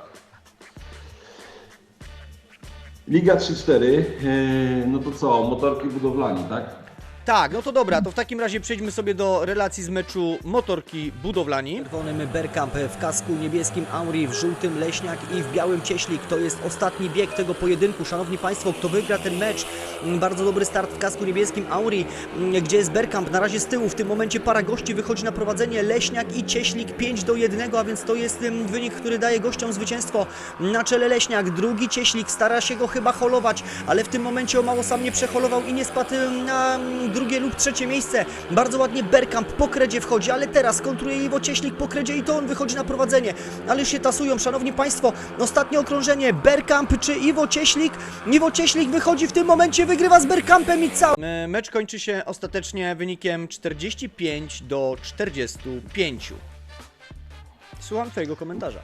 Liga 3-4, no to co, motorki budowlani, tak? Tak, no to dobra, to w takim razie przejdźmy sobie do relacji z meczu motorki budowlani. W czerwonym Bergkamp, w kasku niebieskim Auri, w żółtym Leśniak i w białym Cieślik. To jest ostatni bieg tego pojedynku. Szanowni Państwo, kto wygra ten mecz? Bardzo dobry start w kasku niebieskim Auri, gdzie jest Bergkamp. Na razie z tyłu, w tym momencie para gości wychodzi na prowadzenie. Leśniak i Cieślik 5-1, a więc to jest wynik, który daje gościom zwycięstwo. Na czele Leśniak, drugi Cieślik, stara się go chyba holować, ale w tym momencie o mało sam nie przeholował i nie spadł na drugie lub trzecie miejsce. Bardzo ładnie Bergkamp po kredzie wchodzi, ale teraz kontruje Iwo Cieślik po kredzie i to on wychodzi na prowadzenie. Ale się tasują, szanowni państwo, ostatnie okrążenie, Bergkamp czy Iwo Cieślik? Iwo Cieślik wychodzi w tym momencie, wygrywa z Bergkampem i cały. Mecz kończy się ostatecznie wynikiem 45-45. Słucham twojego komentarza.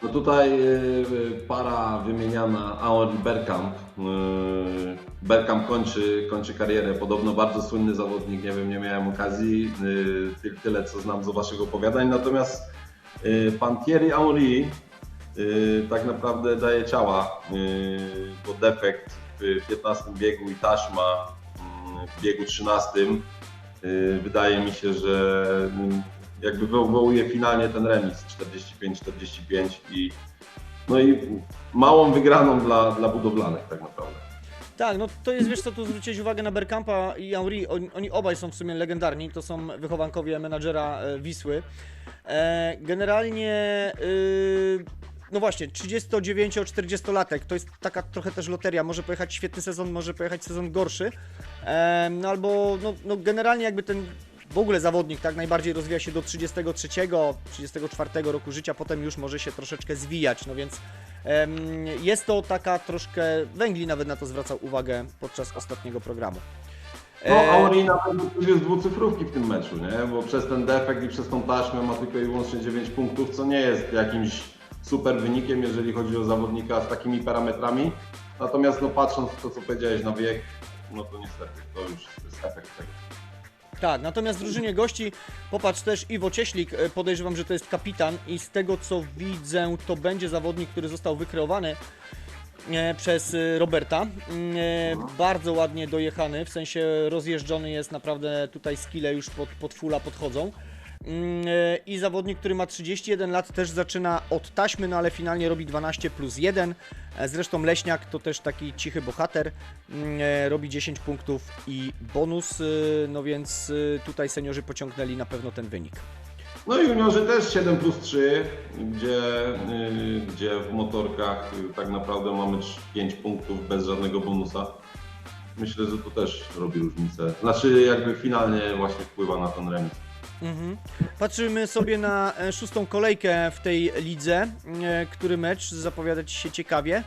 No tutaj para wymieniana Aon i Bergkamp. Bergkamp kończy karierę, podobno bardzo słynny zawodnik, nie wiem, nie miałem okazji, tyle co znam z waszych opowiadań, natomiast pan Thierry Henry tak naprawdę daje ciała, bo defekt w 15 biegu i taśma w biegu 13, wydaje mi się, że jakby wywołuje finalnie ten remis 45-45 i małą wygraną dla budowlanych tak naprawdę. Tak, no to jest, wiesz co, tu zwróciłeś uwagę na Bergkampa i Henry, oni obaj są w sumie legendarni, to są wychowankowie menadżera Wisły. Generalnie, no właśnie, 39-40-latek, to jest taka trochę też loteria, może pojechać świetny sezon, może pojechać sezon gorszy, no albo, no generalnie jakby ten w ogóle zawodnik tak najbardziej rozwija się do 33-34 roku życia, potem już może się troszeczkę zwijać, no więc jest to taka troszkę, Węgli nawet na to zwracał uwagę podczas ostatniego programu. No, Henry na pewno jest dwucyfrówki w tym meczu, nie? Bo przez ten defekt i przez tą taśmę ma tylko i wyłącznie 9 punktów, co nie jest jakimś super wynikiem, jeżeli chodzi o zawodnika z takimi parametrami. Natomiast no, patrząc to, co powiedziałeś na wiek, no to niestety to już jest efekt tego. Tak, natomiast w drużynie gości popatrz też Iwo Cieślik, podejrzewam, że to jest kapitan i z tego co widzę to będzie zawodnik, który został wykreowany przez Roberta. Bardzo ładnie dojechany, w sensie rozjeżdżony jest naprawdę, tutaj skille już pod fulla podchodzą. I zawodnik, który ma 31 lat, też zaczyna od taśmy, no ale finalnie robi 12+1. Zresztą Leśniak to też taki cichy bohater, robi 10 punktów i bonus, no więc tutaj seniorzy pociągnęli na pewno ten wynik. No i juniorzy też 7+3, gdzie w motorkach tak naprawdę mamy 5 punktów bez żadnego bonusa. Myślę, że to też robi różnicę. Znaczy jakby finalnie właśnie wpływa na ten remis. Patrzymy sobie na szóstą kolejkę w tej lidze. Który mecz zapowiada Ci się ciekawie?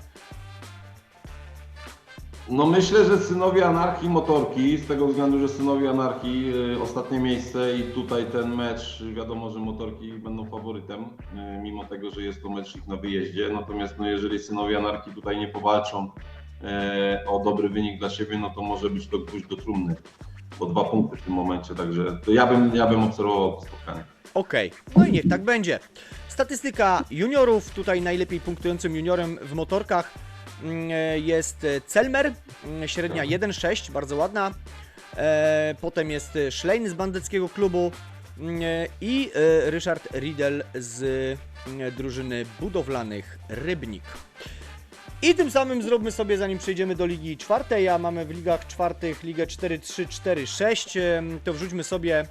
No myślę, że Synowie Anarchii Motorki, z tego względu, że Synowie Anarchii ostatnie miejsce i tutaj ten mecz, wiadomo, że Motorki będą faworytem, mimo tego, że jest to mecz ich na wyjeździe. Natomiast no, jeżeli Synowie Anarchii tutaj nie powalczą o dobry wynik dla siebie, no to może być to gwóźdź do trumny. Po 2 punkty w tym momencie, także to ja bym obserwował to spotkanie. Okej, no i niech tak będzie. Statystyka juniorów, tutaj najlepiej punktującym juniorem w motorkach jest Celmer, średnia 1,6, bardzo ładna. Potem jest Schlein z bandeckiego klubu i Ryszard Riedel z drużyny budowlanych Rybnik. I tym samym zróbmy sobie, zanim przejdziemy do Ligi Czwartej, a mamy w ligach czwartych Ligę 4-3, 4-6, to wrzućmy sobie,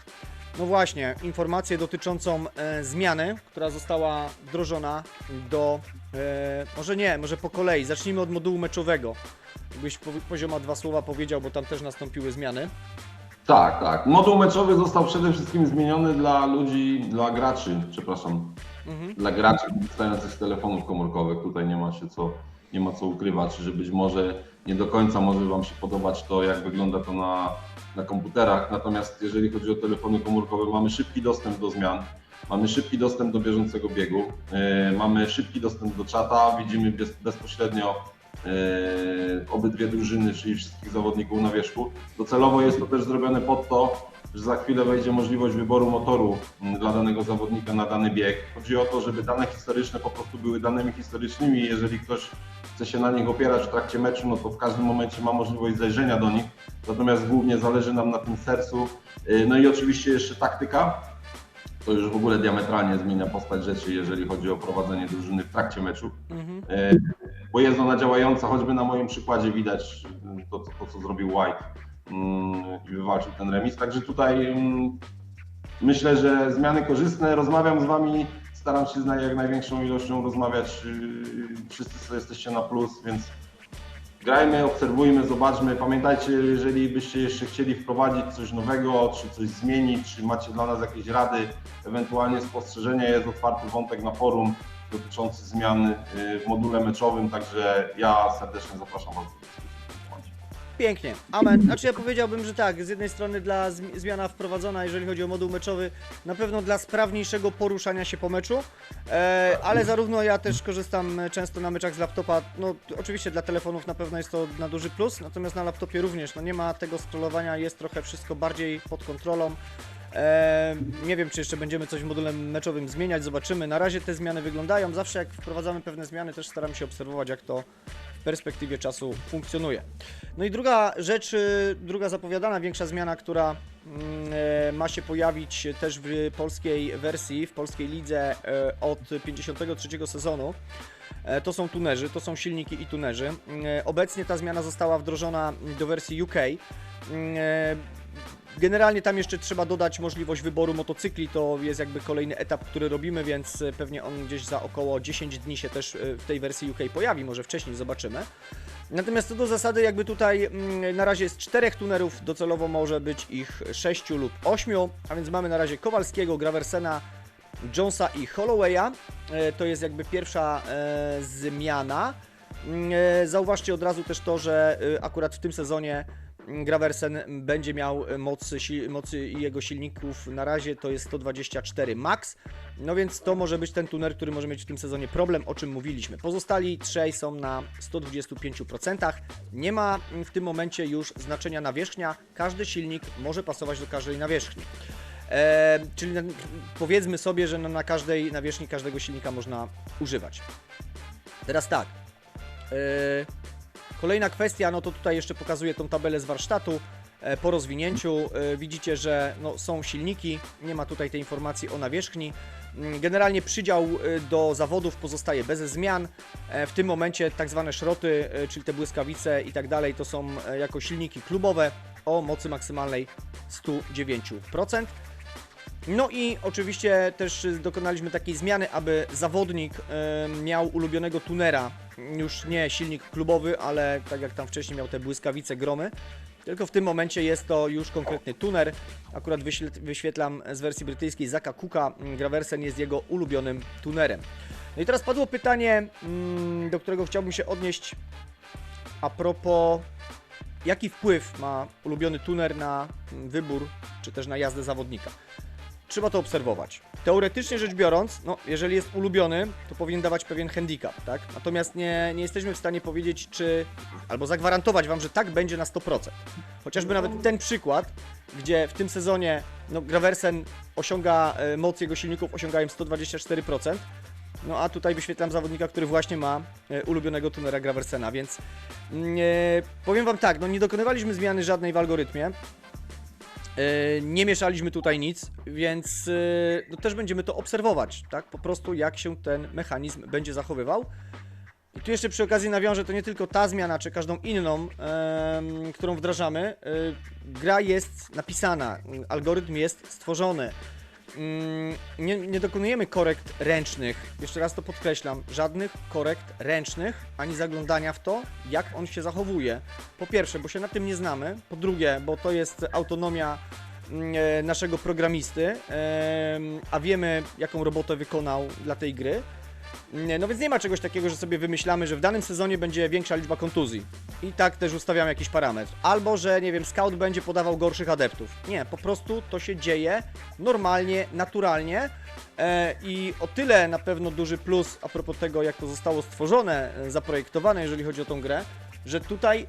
no właśnie, informację dotyczącą zmiany, która została wdrożona do, może po kolei, zacznijmy od modułu meczowego. Jakbyś Pozioma 2 słowa powiedział, bo tam też nastąpiły zmiany. Tak. Moduł meczowy został przede wszystkim zmieniony dla ludzi, dla graczy, dla graczy korzystających z telefonów komórkowych. Tutaj nie ma co ukrywać, że być może nie do końca może Wam się podobać to, jak wygląda to na komputerach. Natomiast jeżeli chodzi o telefony komórkowe, mamy szybki dostęp do zmian, mamy szybki dostęp do bieżącego biegu, mamy szybki dostęp do czata, widzimy bezpośrednio obydwie drużyny, czyli wszystkich zawodników na wierzchu. Docelowo jest to też zrobione pod to, że za chwilę wejdzie możliwość wyboru motoru dla danego zawodnika na dany bieg. Chodzi o to, żeby dane historyczne po prostu były danymi historycznymi i jeżeli ktoś chce się na nich opierać w trakcie meczu, no to w każdym momencie ma możliwość zajrzenia do nich. Natomiast głównie zależy nam na tym sercu. No i oczywiście jeszcze taktyka. To już w ogóle diametralnie zmienia postać rzeczy, jeżeli chodzi o prowadzenie drużyny w trakcie meczu. Bo jest ona działająca, choćby na moim przykładzie widać to co zrobił White i wywalczył ten remis. Także tutaj myślę, że zmiany korzystne. Rozmawiam z Wami, staram się z jak największą ilością rozmawiać. Wszyscy jesteście na plus, więc grajmy, obserwujmy, zobaczmy. Pamiętajcie, jeżeli byście jeszcze chcieli wprowadzić coś nowego, czy coś zmienić, czy macie dla nas jakieś rady, ewentualnie spostrzeżenia, jest otwarty wątek na forum dotyczący zmian w module meczowym, także ja serdecznie zapraszam Was do dyskusji w tym temacie. Pięknie, amen. Znaczy ja powiedziałbym, że tak, z jednej strony dla zmiana wprowadzona, jeżeli chodzi o moduł meczowy, na pewno dla sprawniejszego poruszania się po meczu, ale zarówno ja też korzystam często na meczach z laptopa, no oczywiście dla telefonów na pewno jest to na duży plus, natomiast na laptopie również, no nie ma tego scrollowania, jest trochę wszystko bardziej pod kontrolą. Nie wiem, czy jeszcze będziemy coś w module meczowym zmieniać, zobaczymy. Na razie te zmiany wyglądają, zawsze jak wprowadzamy pewne zmiany, też staramy się obserwować, jak to w perspektywie czasu funkcjonuje. No i druga rzecz, druga zapowiadana większa zmiana, która ma się pojawić też w polskiej wersji, w polskiej lidze od 53 sezonu, to są tunerzy, to są silniki i tunerzy. Obecnie ta zmiana została wdrożona do wersji UK. Generalnie tam jeszcze trzeba dodać możliwość wyboru motocykli, to jest jakby kolejny etap, który robimy, więc pewnie on gdzieś za około 10 dni się też w tej wersji UK pojawi, może wcześniej, zobaczymy. Natomiast co do zasady, jakby tutaj na razie jest 4 tunerów, docelowo może być ich 6 lub 8, a więc mamy na razie Kowalskiego, Graversena, Jonesa i Hollowaya. To jest jakby pierwsza zmiana. Zauważcie od razu też to, że akurat w tym sezonie Graversen będzie miał mocy jego silników, na razie to jest 124 max, no więc to może być ten tuner, który może mieć w tym sezonie problem, o czym mówiliśmy. Pozostali trzej są na 125%, nie ma w tym momencie już znaczenia nawierzchnia, każdy silnik może pasować do każdej nawierzchni. Czyli powiedzmy sobie, że na każdej nawierzchni każdego silnika można używać. Teraz tak. Kolejna kwestia, no to tutaj jeszcze pokazuję tą tabelę z warsztatu. Po rozwinięciu widzicie, że no, są silniki, nie ma tutaj tej informacji o nawierzchni. Generalnie przydział do zawodów pozostaje bez zmian. W tym momencie tak zwane szroty, czyli te błyskawice i tak dalej, to są jako silniki klubowe o mocy maksymalnej 109%. No i oczywiście też dokonaliśmy takiej zmiany, aby zawodnik miał ulubionego tunera, już nie silnik klubowy, ale tak jak tam wcześniej miał te błyskawice, gromy, tylko w tym momencie jest to już konkretny tuner. Akurat wyświetlam z wersji brytyjskiej Zacka Cooka, Graversen jest jego ulubionym tunerem. No i teraz padło pytanie, do którego chciałbym się odnieść a propos, jaki wpływ ma ulubiony tuner na wybór, czy też na jazdę zawodnika. Trzeba to obserwować. Teoretycznie rzecz biorąc, no, jeżeli jest ulubiony, to powinien dawać pewien handicap, tak? Natomiast nie jesteśmy w stanie powiedzieć, czy, albo zagwarantować Wam, że tak będzie na 100%. Chociażby nawet ten przykład, gdzie w tym sezonie no, Graversen osiąga, moc jego silników osiągają 124%, no a tutaj wyświetlam zawodnika, który właśnie ma ulubionego tunera Graversena, więc powiem Wam tak, no nie dokonywaliśmy zmiany żadnej w algorytmie. Nie mieszaliśmy tutaj nic, więc no też będziemy to obserwować, tak? Po prostu jak się ten mechanizm będzie zachowywał. I tu jeszcze przy okazji nawiążę, to nie tylko ta zmiana, czy każdą inną, którą wdrażamy. Gra jest napisana, algorytm jest stworzony. Nie dokonujemy korekt ręcznych, jeszcze raz to podkreślam, żadnych korekt ręcznych, ani zaglądania w to, jak on się zachowuje. Po pierwsze, bo się na tym nie znamy, po drugie, bo to jest autonomia naszego programisty, a wiemy, jaką robotę wykonał dla tej gry. No więc nie ma czegoś takiego, że sobie wymyślamy, że w danym sezonie będzie większa liczba kontuzji i tak też ustawiamy jakiś parametr. Albo, że nie wiem, scout będzie podawał gorszych adeptów. Nie, po prostu to się dzieje normalnie, naturalnie i o tyle na pewno duży plus a propos tego, jak to zostało stworzone, zaprojektowane, jeżeli chodzi o tą grę, że tutaj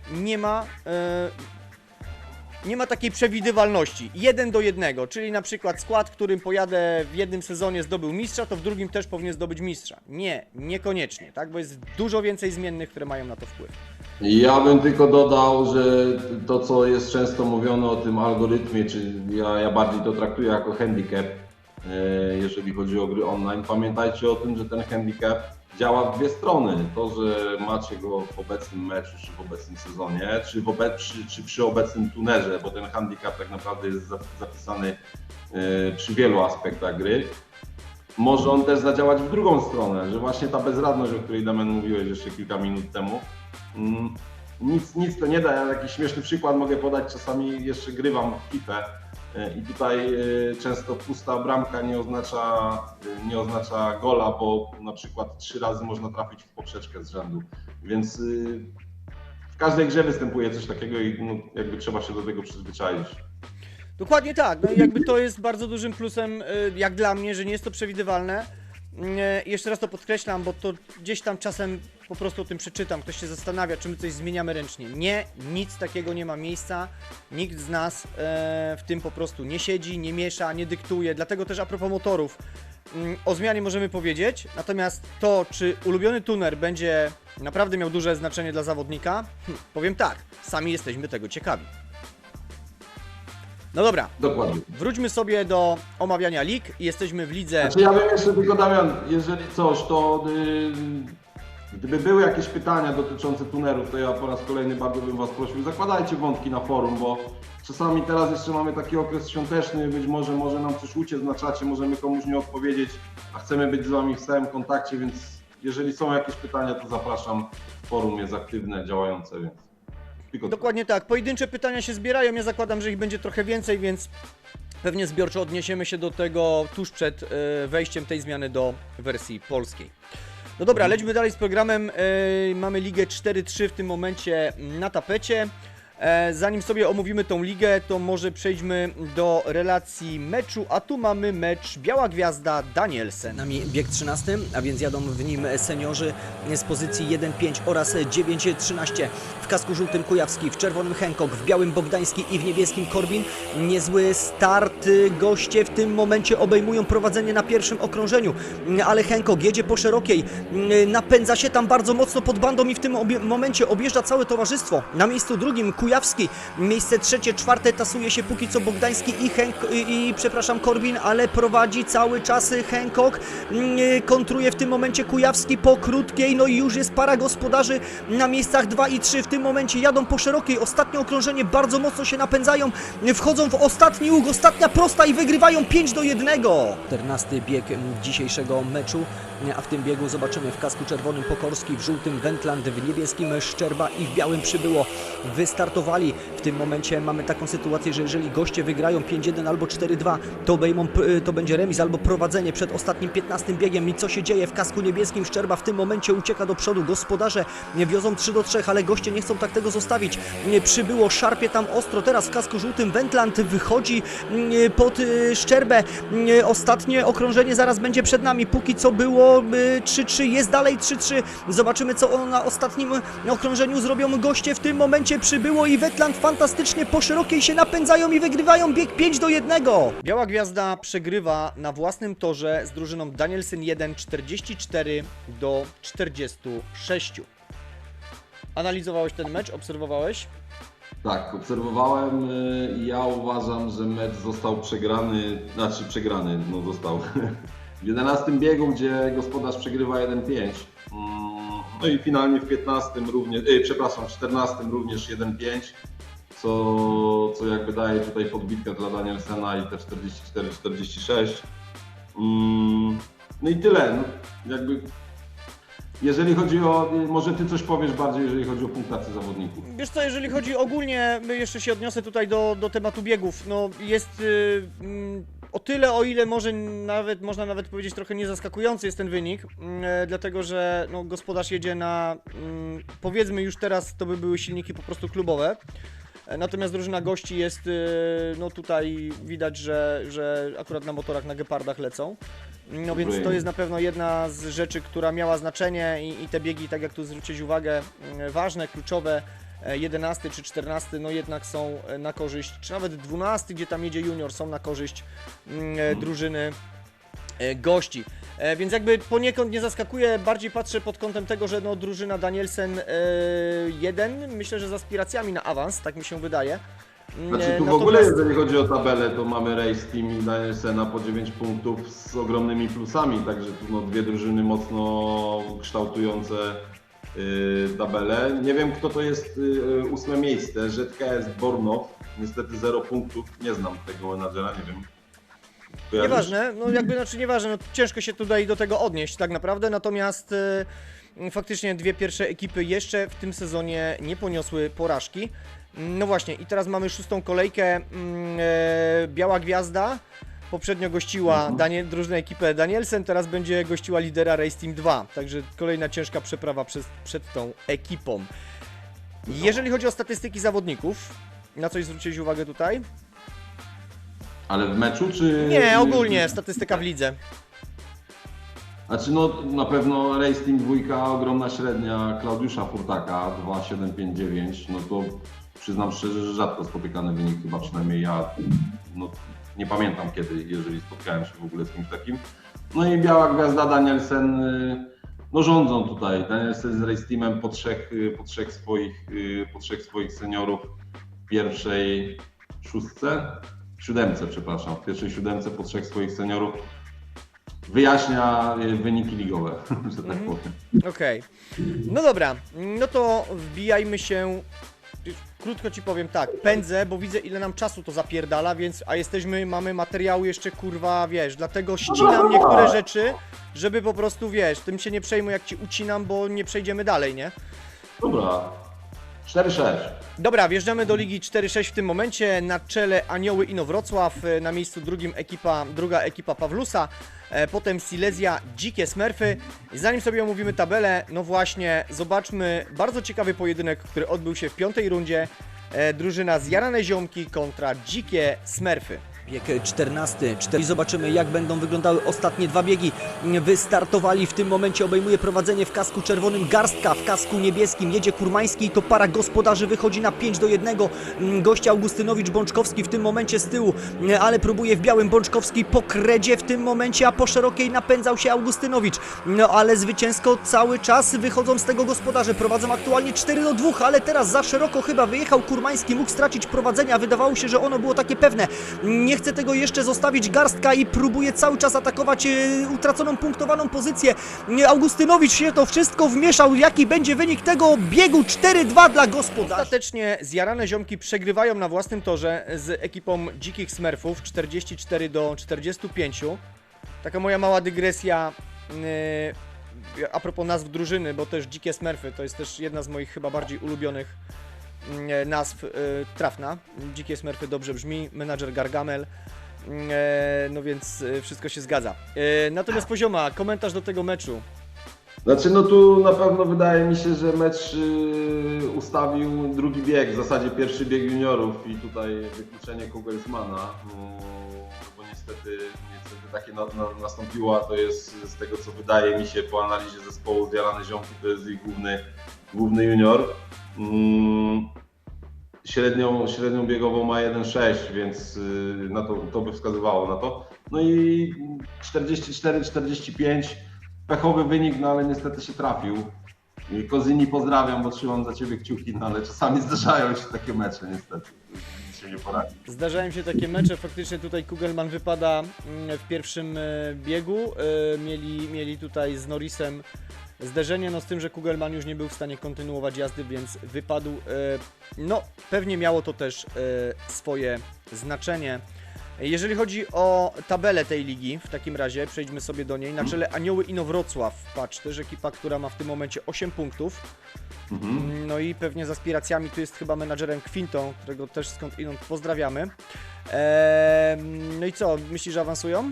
nie ma takiej przewidywalności, 1 do 1, czyli na przykład skład, którym pojadę w jednym sezonie zdobył mistrza, to w drugim też powinien zdobyć mistrza. Nie, niekoniecznie, tak, bo jest dużo więcej zmiennych, które mają na to wpływ. Ja bym tylko dodał, że to co jest często mówione o tym algorytmie, czy ja bardziej to traktuję jako handicap, jeżeli chodzi o gry online. Pamiętajcie o tym, że ten handicap działa w dwie strony. To, że macie go w obecnym meczu, czy w obecnym sezonie, czy przy obecnym tunerze, bo ten handicap tak naprawdę jest zapisany przy wielu aspektach gry. Może on też zadziałać w drugą stronę, że właśnie ta bezradność, o której Damian mówiłeś jeszcze kilka minut temu, nic to nie da. Ja jakiś śmieszny przykład mogę podać, czasami jeszcze grywam w FIFA i tutaj często pusta bramka nie oznacza gola, bo na przykład 3 razy można trafić w poprzeczkę z rzędu, więc w każdej grze występuje coś takiego i no, jakby trzeba się do tego przyzwyczaić. Dokładnie tak, no i jakby to jest bardzo dużym plusem, jak dla mnie, że nie jest to przewidywalne. Jeszcze raz to podkreślam, bo to gdzieś tam czasem po prostu o tym przeczytam, ktoś się zastanawia, czy my coś zmieniamy ręcznie. Nie, nic takiego nie ma miejsca, nikt z nas w tym po prostu nie siedzi, nie miesza, nie dyktuje, dlatego też a propos motorów, o zmianie możemy powiedzieć, natomiast to, czy ulubiony tuner będzie naprawdę miał duże znaczenie dla zawodnika, powiem tak, sami jesteśmy tego ciekawi. No dobra, Dokładnie. wróćmy sobie do omawiania lig. Jesteśmy w lidze. Znaczy ja wiem jeszcze tylko, Damian, jeżeli coś, to gdyby były jakieś pytania dotyczące tunerów, to ja po raz kolejny bardzo bym Was prosił, zakładajcie wątki na forum, bo czasami teraz jeszcze mamy taki okres świąteczny, być może nam coś uciec na czacie, możemy komuś nie odpowiedzieć, a chcemy być z Wami w stałym kontakcie, więc jeżeli są jakieś pytania, to zapraszam. Forum jest aktywne, działające, więc... Dokładnie tak. Pojedyncze pytania się zbierają. Ja zakładam, że ich będzie trochę więcej, więc pewnie zbiorczo odniesiemy się do tego tuż przed wejściem tej zmiany do wersji polskiej. No dobra, lećmy dalej z programem. Mamy ligę 4-3 w tym momencie na tapecie. Zanim sobie omówimy tą ligę, to może przejdźmy do relacji meczu, a tu mamy mecz Biała Gwiazda Danielsen. Nami bieg 13, a więc jadą w nim seniorzy z pozycji 1-5 oraz 9-13. W kasku żółtym Kujawski, w czerwonym Hancock, w białym Bogdański i w niebieskim Korbin. Niezły start, goście w tym momencie obejmują prowadzenie na pierwszym okrążeniu, ale Hancock jedzie po szerokiej, napędza się tam bardzo mocno pod bandą i w tym momencie objeżdża całe towarzystwo. Na miejscu drugim Kujawski, miejsce trzecie, czwarte tasuje się póki co Bogdański i Korbin, ale prowadzi cały czas Hancock, kontruje w tym momencie Kujawski po krótkiej, no i już jest para gospodarzy na miejscach 2 i 3, w tym momencie jadą po szerokiej, ostatnie okrążenie, bardzo mocno się napędzają, wchodzą w ostatni łuk, ostatnia prosta i wygrywają 5-1. 14 bieg dzisiejszego meczu, a w tym biegu zobaczymy w kasku czerwonym Pokorski, w żółtym Wendland, w niebieskim Szczerba i w białym Przybyło. Wystartowali. W tym momencie mamy taką sytuację, że jeżeli goście wygrają 5-1 albo 4-2, to będzie remis albo prowadzenie przed ostatnim 15 biegiem. I co się dzieje w kasku niebieskim? Szczerba w tym momencie ucieka do przodu. Gospodarze wiozą 3-3, ale goście nie chcą tak tego zostawić. Przybyło, szarpie tam ostro. Teraz w kasku żółtym Wendland wychodzi pod Szczerbę. Ostatnie okrążenie zaraz będzie przed nami. Póki co było 3-3, jest dalej 3-3. Zobaczymy, co na ostatnim okrążeniu zrobią goście. W tym momencie Przybyło i Wendland fantastycznie po szerokiej się napędzają i wygrywają bieg 5-1. Biała Gwiazda przegrywa na własnym torze z drużyną Danielsen 1 44-46. Analizowałeś ten mecz? Obserwowałeś? Tak, obserwowałem i ja uważam, że mecz został przegrany, no został w 11 biegu, gdzie gospodarz przegrywa 1-5. No i finalnie w 15 również, w 14 również 1-5, co jakby daje tutaj podbitkę dla Danielsena i te 44-46. No i tyle, no, jakby jeżeli chodzi o, może Ty coś powiesz bardziej, jeżeli chodzi o punktację zawodników. Wiesz co, jeżeli chodzi ogólnie, jeszcze się odniosę tutaj do tematu biegów, no jest o tyle, o ile można nawet powiedzieć trochę niezaskakujący jest ten wynik, dlatego że no, gospodarz jedzie na, powiedzmy już teraz to by były silniki po prostu klubowe, natomiast drużyna gości jest, no tutaj widać, że akurat na motorach na Gepardach lecą. No więc to jest na pewno jedna z rzeczy, która miała znaczenie i te biegi, tak jak tu zwrócić uwagę, ważne, kluczowe, 11 czy 14, no jednak są na korzyść, czy nawet 12, gdzie tam jedzie junior, są na korzyść drużyny gości. Więc jakby poniekąd nie zaskakuje, bardziej patrzę pod kątem tego, że no drużyna Danielsen 1, myślę, że z aspiracjami na awans, tak mi się wydaje. Znaczy tu w ogóle, jeżeli chodzi o tabelę, to mamy Race Team i Danielsena po 9 punktów z ogromnymi plusami, także tu no, dwie drużyny mocno kształtujące tabelę. Nie wiem, kto to jest 8 miejsce, ZKS Bornow, niestety 0 punktów, nie znam tego menadżera, nie wiem. Nieważne, no jakby, znaczy nieważne, no ciężko się tutaj do tego odnieść tak naprawdę, natomiast Faktycznie dwie pierwsze ekipy jeszcze w tym sezonie nie poniosły porażki. No właśnie, i teraz mamy szóstą kolejkę. Biała Gwiazda poprzednio gościła drużynę ekipę Danielsen, teraz będzie gościła lidera Race Team 2. Także kolejna ciężka przeprawa przed tą ekipą. Jeżeli chodzi o statystyki zawodników, na coś zwróciłeś uwagę tutaj? Ale w meczu czy... Nie, ogólnie statystyka w lidze. Znaczy no na pewno Race Team 2, ogromna średnia Klaudiusza Furtaka 2,759, no to przyznam szczerze, że rzadko spotykany wynik, chyba przynajmniej ja no, nie pamiętam kiedy, jeżeli spotkałem się w ogóle z kimś takim. No i Biała Gwiazda Danielsen, no rządzą tutaj. Danielsen z Race Teamem po trzech swoich seniorów w pierwszej siódemce, przepraszam, w pierwszej siódemce po trzech swoich seniorów wyjaśnia wyniki ligowe, że tak powiem. Okej. No dobra, no to wbijajmy się. Krótko ci powiem tak, pędzę, bo widzę ile nam czasu to zapierdala, więc mamy materiału jeszcze kurwa, wiesz, dlatego ścinam niektóre rzeczy, żeby po prostu, wiesz, tym się nie przejmuj jak ci ucinam, bo nie przejdziemy dalej, nie? Dobra, 4-6. Dobra, wjeżdżamy do Ligi 4-6 w tym momencie, na czele Anioły Inowrocław, na miejscu drugim druga ekipa Pawlusa, potem Silesia, Dzikie Smurfy. Zanim sobie omówimy tabelę, no właśnie, zobaczmy bardzo ciekawy pojedynek, który odbył się w piątej rundzie. Drużyna Zjarane Ziomki kontra Dzikie Smurfy. Bieg 14. I zobaczymy, jak będą wyglądały ostatnie dwa biegi. Wystartowali, w tym momencie obejmuje prowadzenie w kasku czerwonym Garstka, w kasku niebieskim jedzie Kurmański i to para gospodarzy wychodzi na 5-1. Gość Augustynowicz-Bączkowski w tym momencie z tyłu, ale próbuje w białym Bączkowski po kredzie w tym momencie, a po szerokiej napędzał się Augustynowicz. No ale zwycięsko cały czas wychodzą z tego gospodarze, prowadzą aktualnie 4-2, ale teraz za szeroko chyba wyjechał Kurmański, mógł stracić prowadzenie, a wydawało się, że ono było takie pewne. Nie chce tego jeszcze zostawić Garstka i próbuje cały czas atakować utraconą punktowaną pozycję. Augustynowicz się to wszystko wmieszał. Jaki będzie wynik tego biegu? 4-2 dla gospodarzy. Ostatecznie Zjarane Ziomki przegrywają na własnym torze z ekipą Dzikich Smurfów 44-45. Taka moja mała dygresja a propos nazw drużyny, bo też Dzikie Smurfy to jest też jedna z moich chyba bardziej ulubionych nazw, trafna. Dzikie Smurfy dobrze brzmi, menadżer Gargamel, no więc wszystko się zgadza. Natomiast Pozioma, komentarz do tego meczu. Znaczy no tu na pewno wydaje mi się, że mecz ustawił drugi bieg, w zasadzie pierwszy bieg juniorów i tutaj wykluczenie Kugelsmana, bo niestety takie nastąpiło, a to jest z tego co wydaje mi się po analizie zespołu Zjarane Ziomki, to jest ich główny junior. Średnią biegową ma 1,6, więc na to by wskazywało na to. No i 44-45, pechowy wynik, no ale niestety się trafił. Kozyni pozdrawiam, bo trzymam za ciebie kciuki, no ale czasami zdarzają się takie mecze niestety. Się nie poradzi. Zdarzają się takie mecze, faktycznie tutaj Kugelman wypada w pierwszym biegu. Mieli tutaj z Norrisem zderzenie, no z tym, że Kugelman już nie był w stanie kontynuować jazdy, więc wypadł. No, pewnie miało to też swoje znaczenie. Jeżeli chodzi o tabelę tej ligi, w takim razie przejdźmy sobie do niej. Na czele Anioły Inowrocław, patrz, też ekipa, która ma w tym momencie 8 punktów. No i pewnie z aspiracjami tu jest chyba menadżerem Quintą, którego też skądinąd pozdrawiamy. No i co, myślisz, że awansują?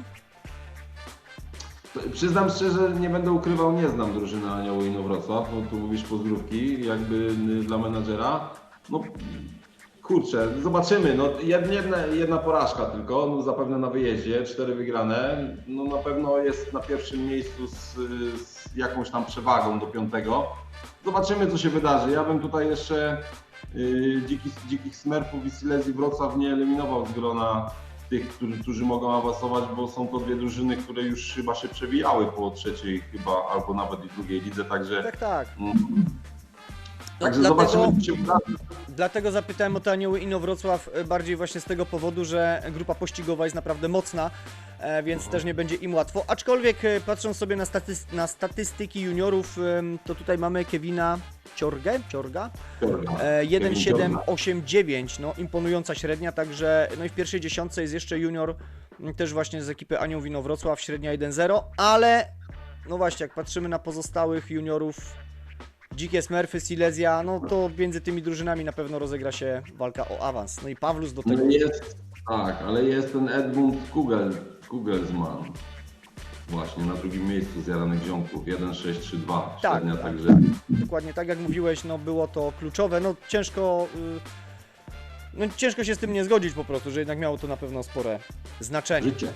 Przyznam szczerze, nie będę ukrywał, nie znam drużyny Anioły Inowrocław, no tu mówisz pozdrówki, jakby dla menadżera. No kurczę, zobaczymy, no jedna porażka tylko, no zapewne na wyjeździe, 4 wygrane, no na pewno jest na pierwszym miejscu z jakąś tam przewagą do 5. Zobaczymy co się wydarzy, ja bym tutaj jeszcze Dzikich Smurfów i Silesii Wrocław nie eliminował z grona tych, którzy mogą awansować, bo są to dwie drużyny, które już chyba się przewijały po trzeciej chyba, albo nawet i drugiej lidze, także... Tak. Także zobaczymy, co się wydarzy. Dlatego zapytałem o te Anioły Inowrocław bardziej właśnie z tego powodu, że grupa pościgowa jest naprawdę mocna, więc też nie będzie im łatwo. Aczkolwiek patrząc sobie na statystyki juniorów, to tutaj mamy Kevina Ciorga? 1,789, no imponująca średnia, także no i w pierwszej dziesiątce jest jeszcze junior, też właśnie z ekipy Anioł Inowrocław, średnia 1,0, ale no właśnie, jak patrzymy na pozostałych juniorów, Dzikie Smurfy, Silesia, no to między tymi drużynami na pewno rozegra się walka o awans. No i Pawlus do tego. No jest, tak, ale jest ten Edmund Kugelsmann. Właśnie na drugim miejscu z Jaranych Ziomków, 1,632 Tak, średnia, tak. także Dokładnie tak jak mówiłeś, no było to kluczowe, no ciężko się z tym nie zgodzić po prostu, że jednak miało to na pewno spore znaczenie. życie.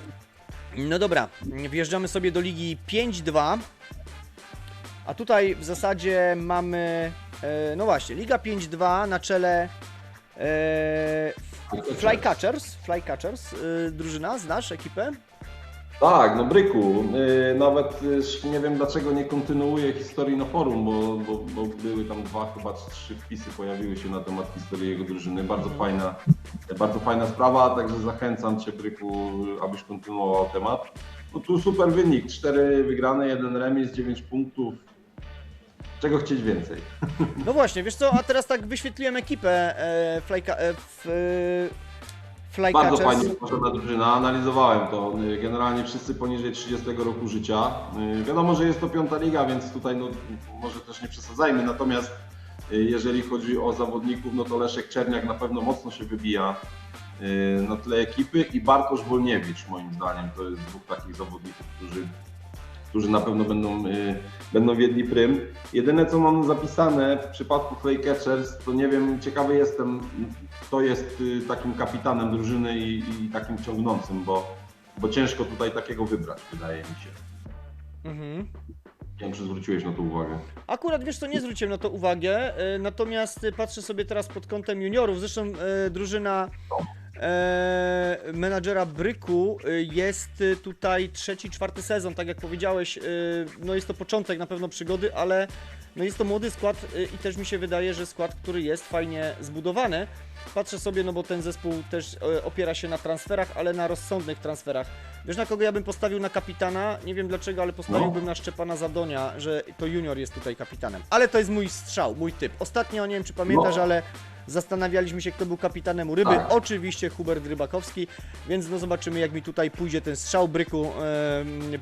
No dobra, wjeżdżamy sobie do ligi 5-2, a tutaj w zasadzie mamy, no właśnie, liga 5-2 na czele Flycatchers, drużyna, znasz ekipę? Tak, no Bryku, nawet nie wiem dlaczego nie kontynuuję historii na forum, bo były tam 2, chyba 3 wpisy pojawiły się na temat historii jego drużyny. Bardzo fajna sprawa, także zachęcam Cię, Bryku, abyś kontynuował temat. No tu super wynik, 4 wygrane, 1 remis, 9 punktów. Czego chcieć więcej? No właśnie, wiesz co, a teraz tak wyświetliłem ekipę Bardzo Flycatchers. fajnie stworzona drużyna, analizowałem to. Generalnie wszyscy poniżej 30 roku życia. Wiadomo, że jest to 5. liga, więc tutaj no, może też nie przesadzajmy. Natomiast jeżeli chodzi o zawodników, no to Leszek Czerniak na pewno mocno się wybija na tle ekipy i Bartosz Wolniewicz moim zdaniem to jest 2 takich zawodników, którzy na pewno będą wiedli prym. Jedyne co mam zapisane w przypadku Flycatchers, to nie wiem, ciekawy jestem, kto jest takim kapitanem drużyny i takim ciągnącym, bo ciężko tutaj takiego wybrać, wydaje mi się. Mhm. Nie wiem, czy zwróciłeś na to uwagę. Akurat wiesz co, nie zwróciłem na to uwagę, natomiast patrzę sobie teraz pod kątem juniorów, zresztą drużyna menadżera Bryku jest tutaj 3., 4. sezon, tak jak powiedziałeś, no jest to początek na pewno przygody, ale no jest to młody skład i też mi się wydaje, że skład, który jest fajnie zbudowany. Patrzę sobie, no bo ten zespół też opiera się na transferach, ale na rozsądnych transferach. Wiesz, na kogo ja bym postawił na kapitana? Nie wiem dlaczego, ale postawiłbym na Szczepana Zadonia, że to junior jest tutaj kapitanem. Ale to jest mój strzał, mój typ. Ostatnio, nie wiem czy pamiętasz, ale zastanawialiśmy się, kto był kapitanem u Ryby. Tak. Oczywiście Hubert Rybakowski, więc no zobaczymy, jak mi tutaj pójdzie ten strzał. Bryku,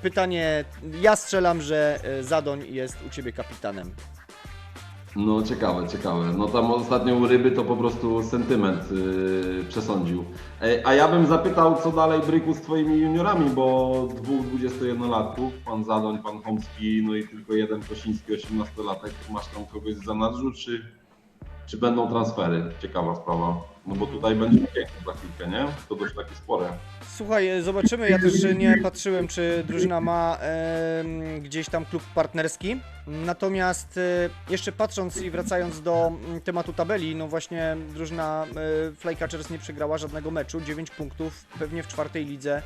pytanie, ja strzelam, że Zadoń jest u Ciebie kapitanem. No ciekawe. No tam ostatnio u Ryby to po prostu sentyment przesądził. A ja bym zapytał, co dalej Bryku z Twoimi juniorami, bo 2 21-latków, pan Zadoń, pan Chomski, no i tylko jeden Kosiński 18-latek. Masz tam kogoś z zanadrzu, czy będą transfery? Ciekawa sprawa. No bo tutaj będzie pięknie za chwilkę, nie? To dość takie spore. Słuchaj, zobaczymy. Ja też nie patrzyłem, czy drużyna ma gdzieś tam klub partnerski. Natomiast jeszcze patrząc i wracając do tematu tabeli, no właśnie drużyna Flycatchers nie przegrała żadnego meczu. 9 punktów, pewnie w 4. lidze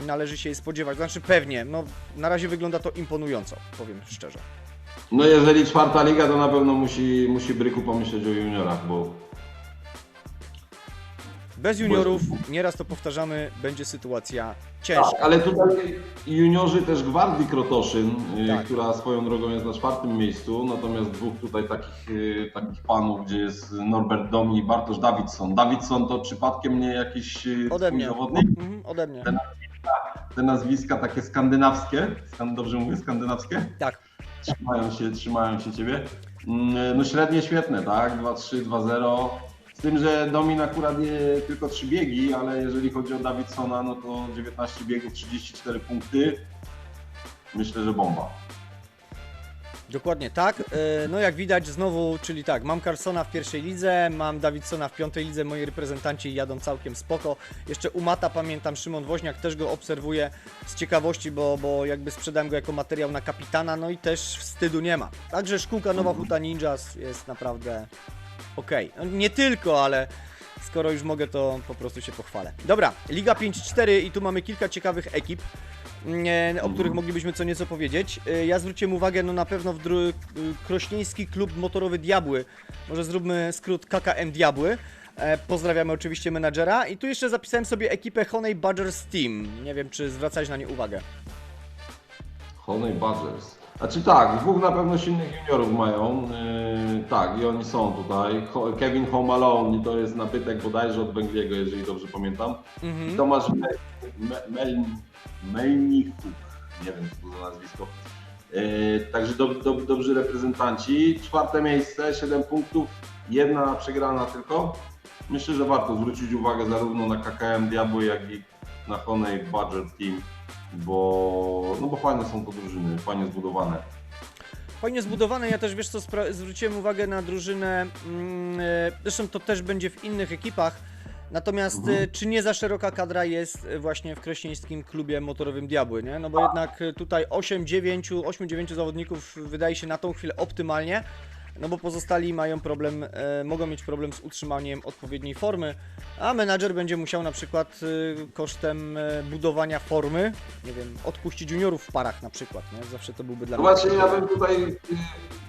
należy się jej spodziewać. Znaczy pewnie, no na razie wygląda to imponująco, powiem szczerze. No jeżeli 4. liga, to na pewno musi Bryku pomyśleć o juniorach, bo Bez juniorów, nieraz to powtarzamy, będzie sytuacja ciężka. tak, ale tutaj juniorzy też Gwardii Krotoszyn, Tak. która swoją drogą jest na 4. miejscu, natomiast 2 tutaj takich panów, gdzie jest Norbert Dom i Bartosz Davidson. Davidson to przypadkiem nie jakiś Ode twój mnie. zawodnik? Ode mnie. Te nazwiska takie skandynawskie, dobrze mówię, skandynawskie? Tak. Trzymają się ciebie. No średnie świetne, tak? 2-3, 2-0. Z tym, że Domin akurat nie tylko 3 biegi, ale jeżeli chodzi o Davidsona, no to 19 biegów, 34 punkty. Myślę, że bomba. Dokładnie tak. No jak widać znowu, czyli tak, mam Carsona w 1. lidze, mam Davidsona w 5. lidze, moi reprezentanci jadą całkiem spoko. Jeszcze u Mata pamiętam, Szymon Woźniak też go obserwuję z ciekawości, bo jakby sprzedałem go jako materiał na kapitana, no i też wstydu nie ma. Także szkółka Nowa Huta Ninjas jest naprawdę okej. No, nie tylko, ale skoro już mogę, to po prostu się pochwalę. Dobra, Liga 5-4 i tu mamy kilka ciekawych ekip, o których moglibyśmy co nieco powiedzieć. Ja zwróciłem uwagę, no na pewno Krośnieński Klub Motorowy Diabły. Może zróbmy skrót KKM Diabły. Pozdrawiamy oczywiście menadżera. I tu jeszcze zapisałem sobie ekipę Honey Badgers Team. Nie wiem, czy zwracałeś na nie uwagę. Honey Badgers. Znaczy tak, 2 na pewno silnych juniorów mają. Tak, i oni są tutaj. Kevin Home Alone, to jest nabytek bodajże od Węgliego, jeżeli dobrze pamiętam. I Tomasz Melnichuk, nie wiem co to za nazwisko. Także dobrzy reprezentanci. 4. miejsce, 7 punktów, 1 przegrana tylko. Myślę, że warto zwrócić uwagę zarówno na KKM Diabły, jak i na Honey Budget Team, bo fajne są to drużyny, fajnie zbudowane. Fajnie zbudowane, ja też, wiesz co, zwróciłem uwagę na drużynę, zresztą to też będzie w innych ekipach, natomiast czy nie za szeroka kadra jest właśnie w krośnieńskim klubie motorowym Diabły, nie? No bo jednak tutaj 8-9 zawodników wydaje się na tą chwilę optymalnie, no bo pozostali mają problem, mogą mieć problem z utrzymaniem odpowiedniej formy, a menadżer będzie musiał na przykład kosztem budowania formy, nie wiem, odpuścić juniorów w parach na przykład, nie? Zawsze to byłby dla mnie... Właśnie ja bym tutaj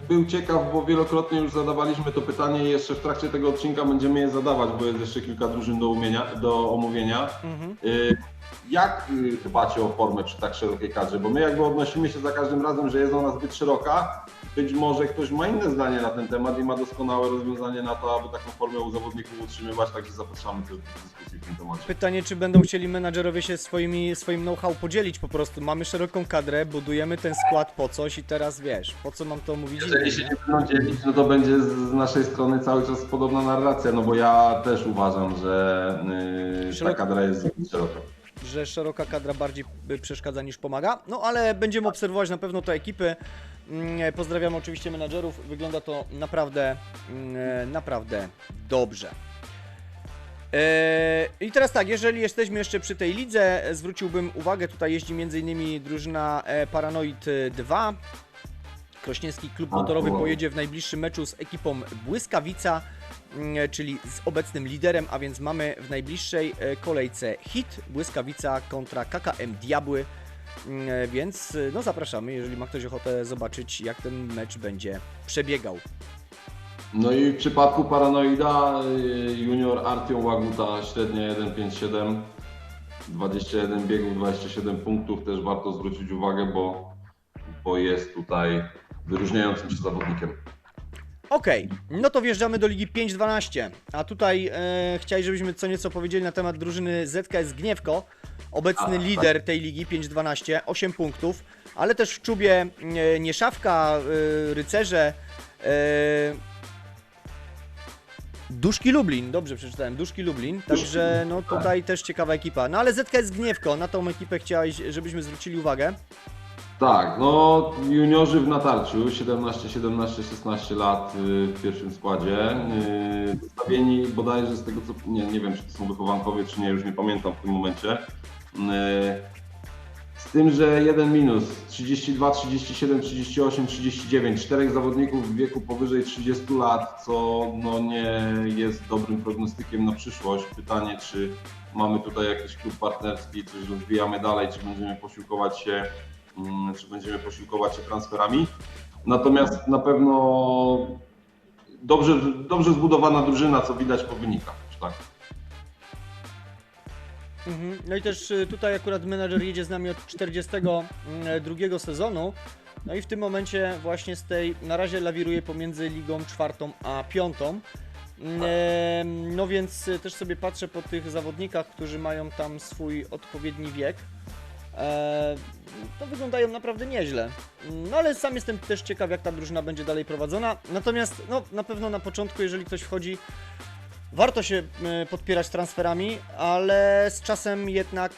był ciekaw, bo wielokrotnie już zadawaliśmy to pytanie i jeszcze w trakcie tego odcinka będziemy je zadawać, bo jest jeszcze kilka drużyn do omówienia. Jak dbacie o formę przy tak szerokiej kadrze? Bo my jakby odnosimy się za każdym razem, że jest ona zbyt szeroka. Być może ktoś ma inne zdanie na ten temat i ma doskonałe rozwiązanie na to, aby taką formę u zawodników utrzymywać, także zapraszamy do dyskusji w tym temacie. Pytanie, czy będą chcieli menadżerowie się swoim know-how podzielić po prostu. Mamy szeroką kadrę, budujemy ten skład po coś i teraz wiesz, po co mam to mówić? Jeżeli się nie będą dzielić, no to będzie z naszej strony cały czas podobna narracja, no bo ja też uważam, że ta kadra jest zbyt szeroka. Że szeroka kadra bardziej przeszkadza niż pomaga. No ale będziemy obserwować na pewno te ekipy. Pozdrawiam oczywiście menadżerów. Wygląda to naprawdę dobrze. I teraz tak, jeżeli jesteśmy jeszcze przy tej lidze, zwróciłbym uwagę, tutaj jeździ m.in. drużyna Paranoid 2. Krośnieński klub motorowy pojedzie w najbliższym meczu z ekipą Błyskawica, czyli z obecnym liderem, a więc mamy w najbliższej kolejce HIT Błyskawica kontra KKM Diabły, więc no zapraszamy, jeżeli ma ktoś ochotę zobaczyć, jak ten mecz będzie przebiegał. No i w przypadku Paranoida junior Artiom Łaguta średnia 1,57, 21 biegów, 27 punktów, też warto zwrócić uwagę, bo jest tutaj wyróżniającym się zawodnikiem. Okej, no to wjeżdżamy do Ligi 5-12, a tutaj chciałeś, żebyśmy co nieco powiedzieli na temat drużyny ZKS Gniewko, obecny lider tej Ligi 5-12, 8 punktów, ale też w czubie Nieszawka, Rycerze, Duszki Lublin, dobrze przeczytałem, Duszki Lublin, także no tutaj też ciekawa ekipa, no ale ZKS Gniewko, na tą ekipę chciałeś, żebyśmy zwrócili uwagę. Tak, no juniorzy w natarciu, 17, 16 lat w pierwszym składzie, wystawieni bodajże z tego co, nie wiem czy to są wychowankowie czy nie, już nie pamiętam w tym momencie. Z tym, że jeden minus, 32, 37, 38, 39, 4 zawodników w wieku powyżej 30 lat, co no nie jest dobrym prognostykiem na przyszłość. Pytanie, czy mamy tutaj jakiś klub partnerski, czy rozwijamy dalej, czy będziemy posiłkować się transferami. Natomiast na pewno dobrze zbudowana drużyna, co widać po wynikach. Tak. No i też tutaj akurat menadżer jedzie z nami od 42 sezonu. No i w tym momencie właśnie z tej, na razie lawiruje pomiędzy ligą 4 a 5. No więc też sobie patrzę po tych zawodnikach, którzy mają tam swój odpowiedni wiek. To wyglądają naprawdę nieźle. No ale sam jestem też ciekaw, jak ta drużyna będzie dalej prowadzona. Natomiast no, na pewno na początku, jeżeli ktoś wchodzi, warto się podpierać transferami, ale z czasem jednak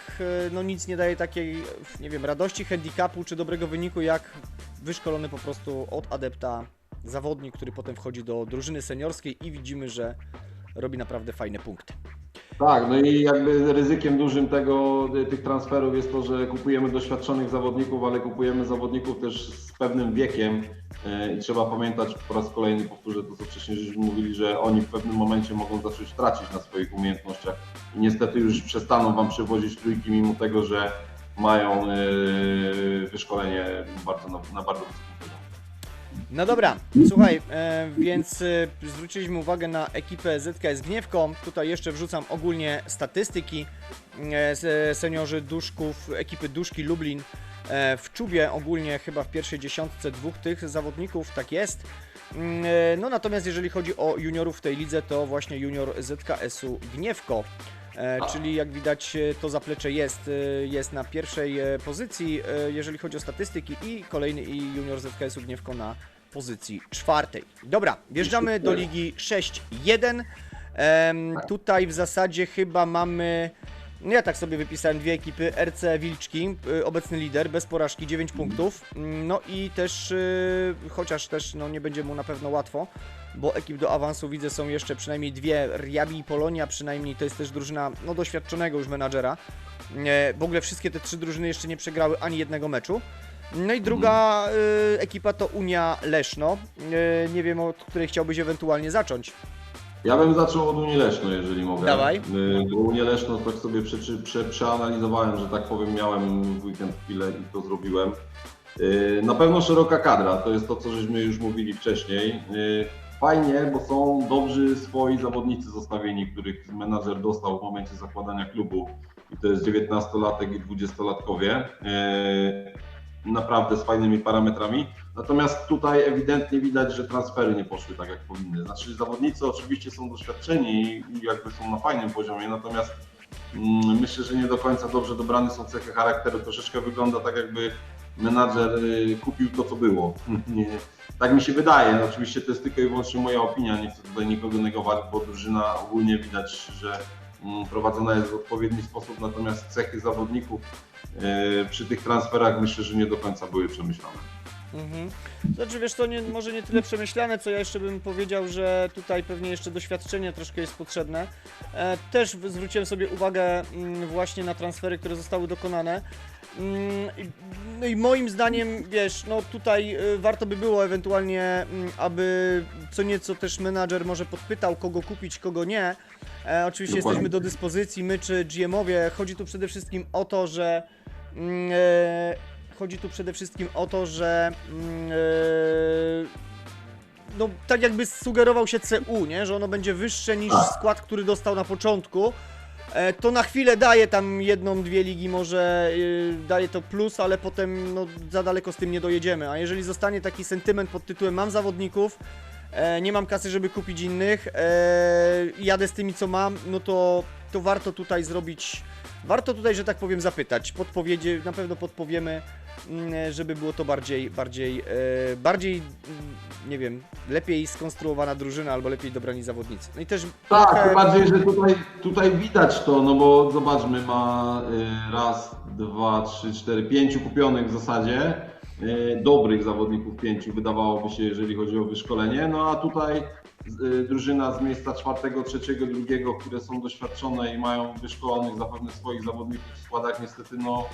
no, nic nie daje takiej, nie wiem, radości, handicapu czy dobrego wyniku, jak wyszkolony po prostu od adepta zawodnik, który potem wchodzi do drużyny seniorskiej i widzimy, że robi naprawdę fajne punkty. Tak, no i jakby ryzykiem dużym tych transferów jest to, że kupujemy doświadczonych zawodników, ale kupujemy zawodników też z pewnym wiekiem i trzeba pamiętać, po raz kolejny powtórzę to, co wcześniej żeśmy mówili, że oni w pewnym momencie mogą zacząć tracić na swoich umiejętnościach i niestety już przestaną Wam przywozić trójki, mimo tego, że mają wyszkolenie na bardzo wysokim poziomie. No dobra, słuchaj, więc zwróciliśmy uwagę na ekipę ZKS Gniewko. Tutaj jeszcze wrzucam ogólnie statystyki. Seniorzy Duszków, ekipy Duszki Lublin w czubie ogólnie chyba w pierwszej dziesiątce dwóch tych zawodników, tak jest. No natomiast jeżeli chodzi o juniorów w tej lidze, to właśnie junior ZKS-u Gniewko Czyli jak widać to zaplecze jest na pierwszej pozycji, jeżeli chodzi o statystyki i kolejny i Junior ZKS-u Gniewko na pozycji 4. Dobra, wjeżdżamy do ligi 6-1. Tutaj w zasadzie chyba mamy, no ja tak sobie wypisałem dwie ekipy, RC Wilczki, obecny lider, bez porażki, 9 punktów, no i też, chociaż też no nie będzie mu na pewno łatwo, bo ekip do awansu widzę są jeszcze przynajmniej dwie, Riabi i Polonia przynajmniej, to jest też drużyna no doświadczonego już menadżera, w ogóle wszystkie te trzy drużyny jeszcze nie przegrały ani jednego meczu. No i druga ekipa to Unia Leszno, nie wiem od której chciałbyś ewentualnie zacząć. Ja bym zaczął od Unii Leszno, jeżeli mogę. Dawaj. Bo Unię Leszno tak sobie przeanalizowałem, że tak powiem, miałem w weekend chwilę i to zrobiłem. Na pewno szeroka kadra, to jest to, co żeśmy już mówili wcześniej. Fajnie, bo są dobrzy swoi zawodnicy zostawieni, których menadżer dostał w momencie zakładania klubu. I to jest 19-latek i 20-latkowie. Naprawdę z fajnymi parametrami. Natomiast tutaj ewidentnie widać, że transfery nie poszły tak jak powinny. Znaczy zawodnicy oczywiście są doświadczeni i jakby są na fajnym poziomie, natomiast myślę, że nie do końca dobrze dobrane są cechy charakteru. Troszeczkę wygląda tak, jakby menadżer kupił to, co było. Tak mi się wydaje. No, oczywiście to jest tylko i wyłącznie moja opinia, nie chcę tutaj nikogo negować, bo drużyna ogólnie widać, że prowadzona jest w odpowiedni sposób, natomiast cechy zawodników przy tych transferach myślę, że nie do końca były przemyślane. Znaczy wiesz, to może nie tyle przemyślane, co ja jeszcze bym powiedział, że tutaj pewnie jeszcze doświadczenie troszkę jest potrzebne. Też zwróciłem sobie uwagę właśnie na transfery, które zostały dokonane. No i moim zdaniem, wiesz, no tutaj warto by było ewentualnie, aby co nieco też menadżer może podpytał, kogo kupić, kogo nie. Oczywiście Dokładnie. jesteśmy do dyspozycji, my czy GM-owie. Chodzi tu przede wszystkim o to, że no tak jakby sugerował się CU, nie? Że ono będzie wyższe niż skład, który dostał na początku. To na chwilę daje tam jedną, dwie ligi, może daje to plus, ale potem no, za daleko z tym nie dojedziemy. A jeżeli zostanie taki sentyment pod tytułem mam zawodników, nie mam kasy, żeby kupić innych, jadę z tymi, co mam, no to warto tutaj zrobić, warto tutaj, że tak powiem, zapytać. Na pewno podpowiemy, żeby było to bardziej, nie wiem, lepiej skonstruowana drużyna albo lepiej dobrani zawodnicy. No i też Tak, trochę... tym bardziej, że tutaj widać to, no bo zobaczmy, ma raz, dwa, trzy, cztery, pięciu kupionych w zasadzie, dobrych zawodników pięciu wydawałoby się, jeżeli chodzi o wyszkolenie, no a tutaj drużyna z miejsca 4., 3., 2., które są doświadczone i mają wyszkolonych zapewne swoich zawodników w składach, niestety no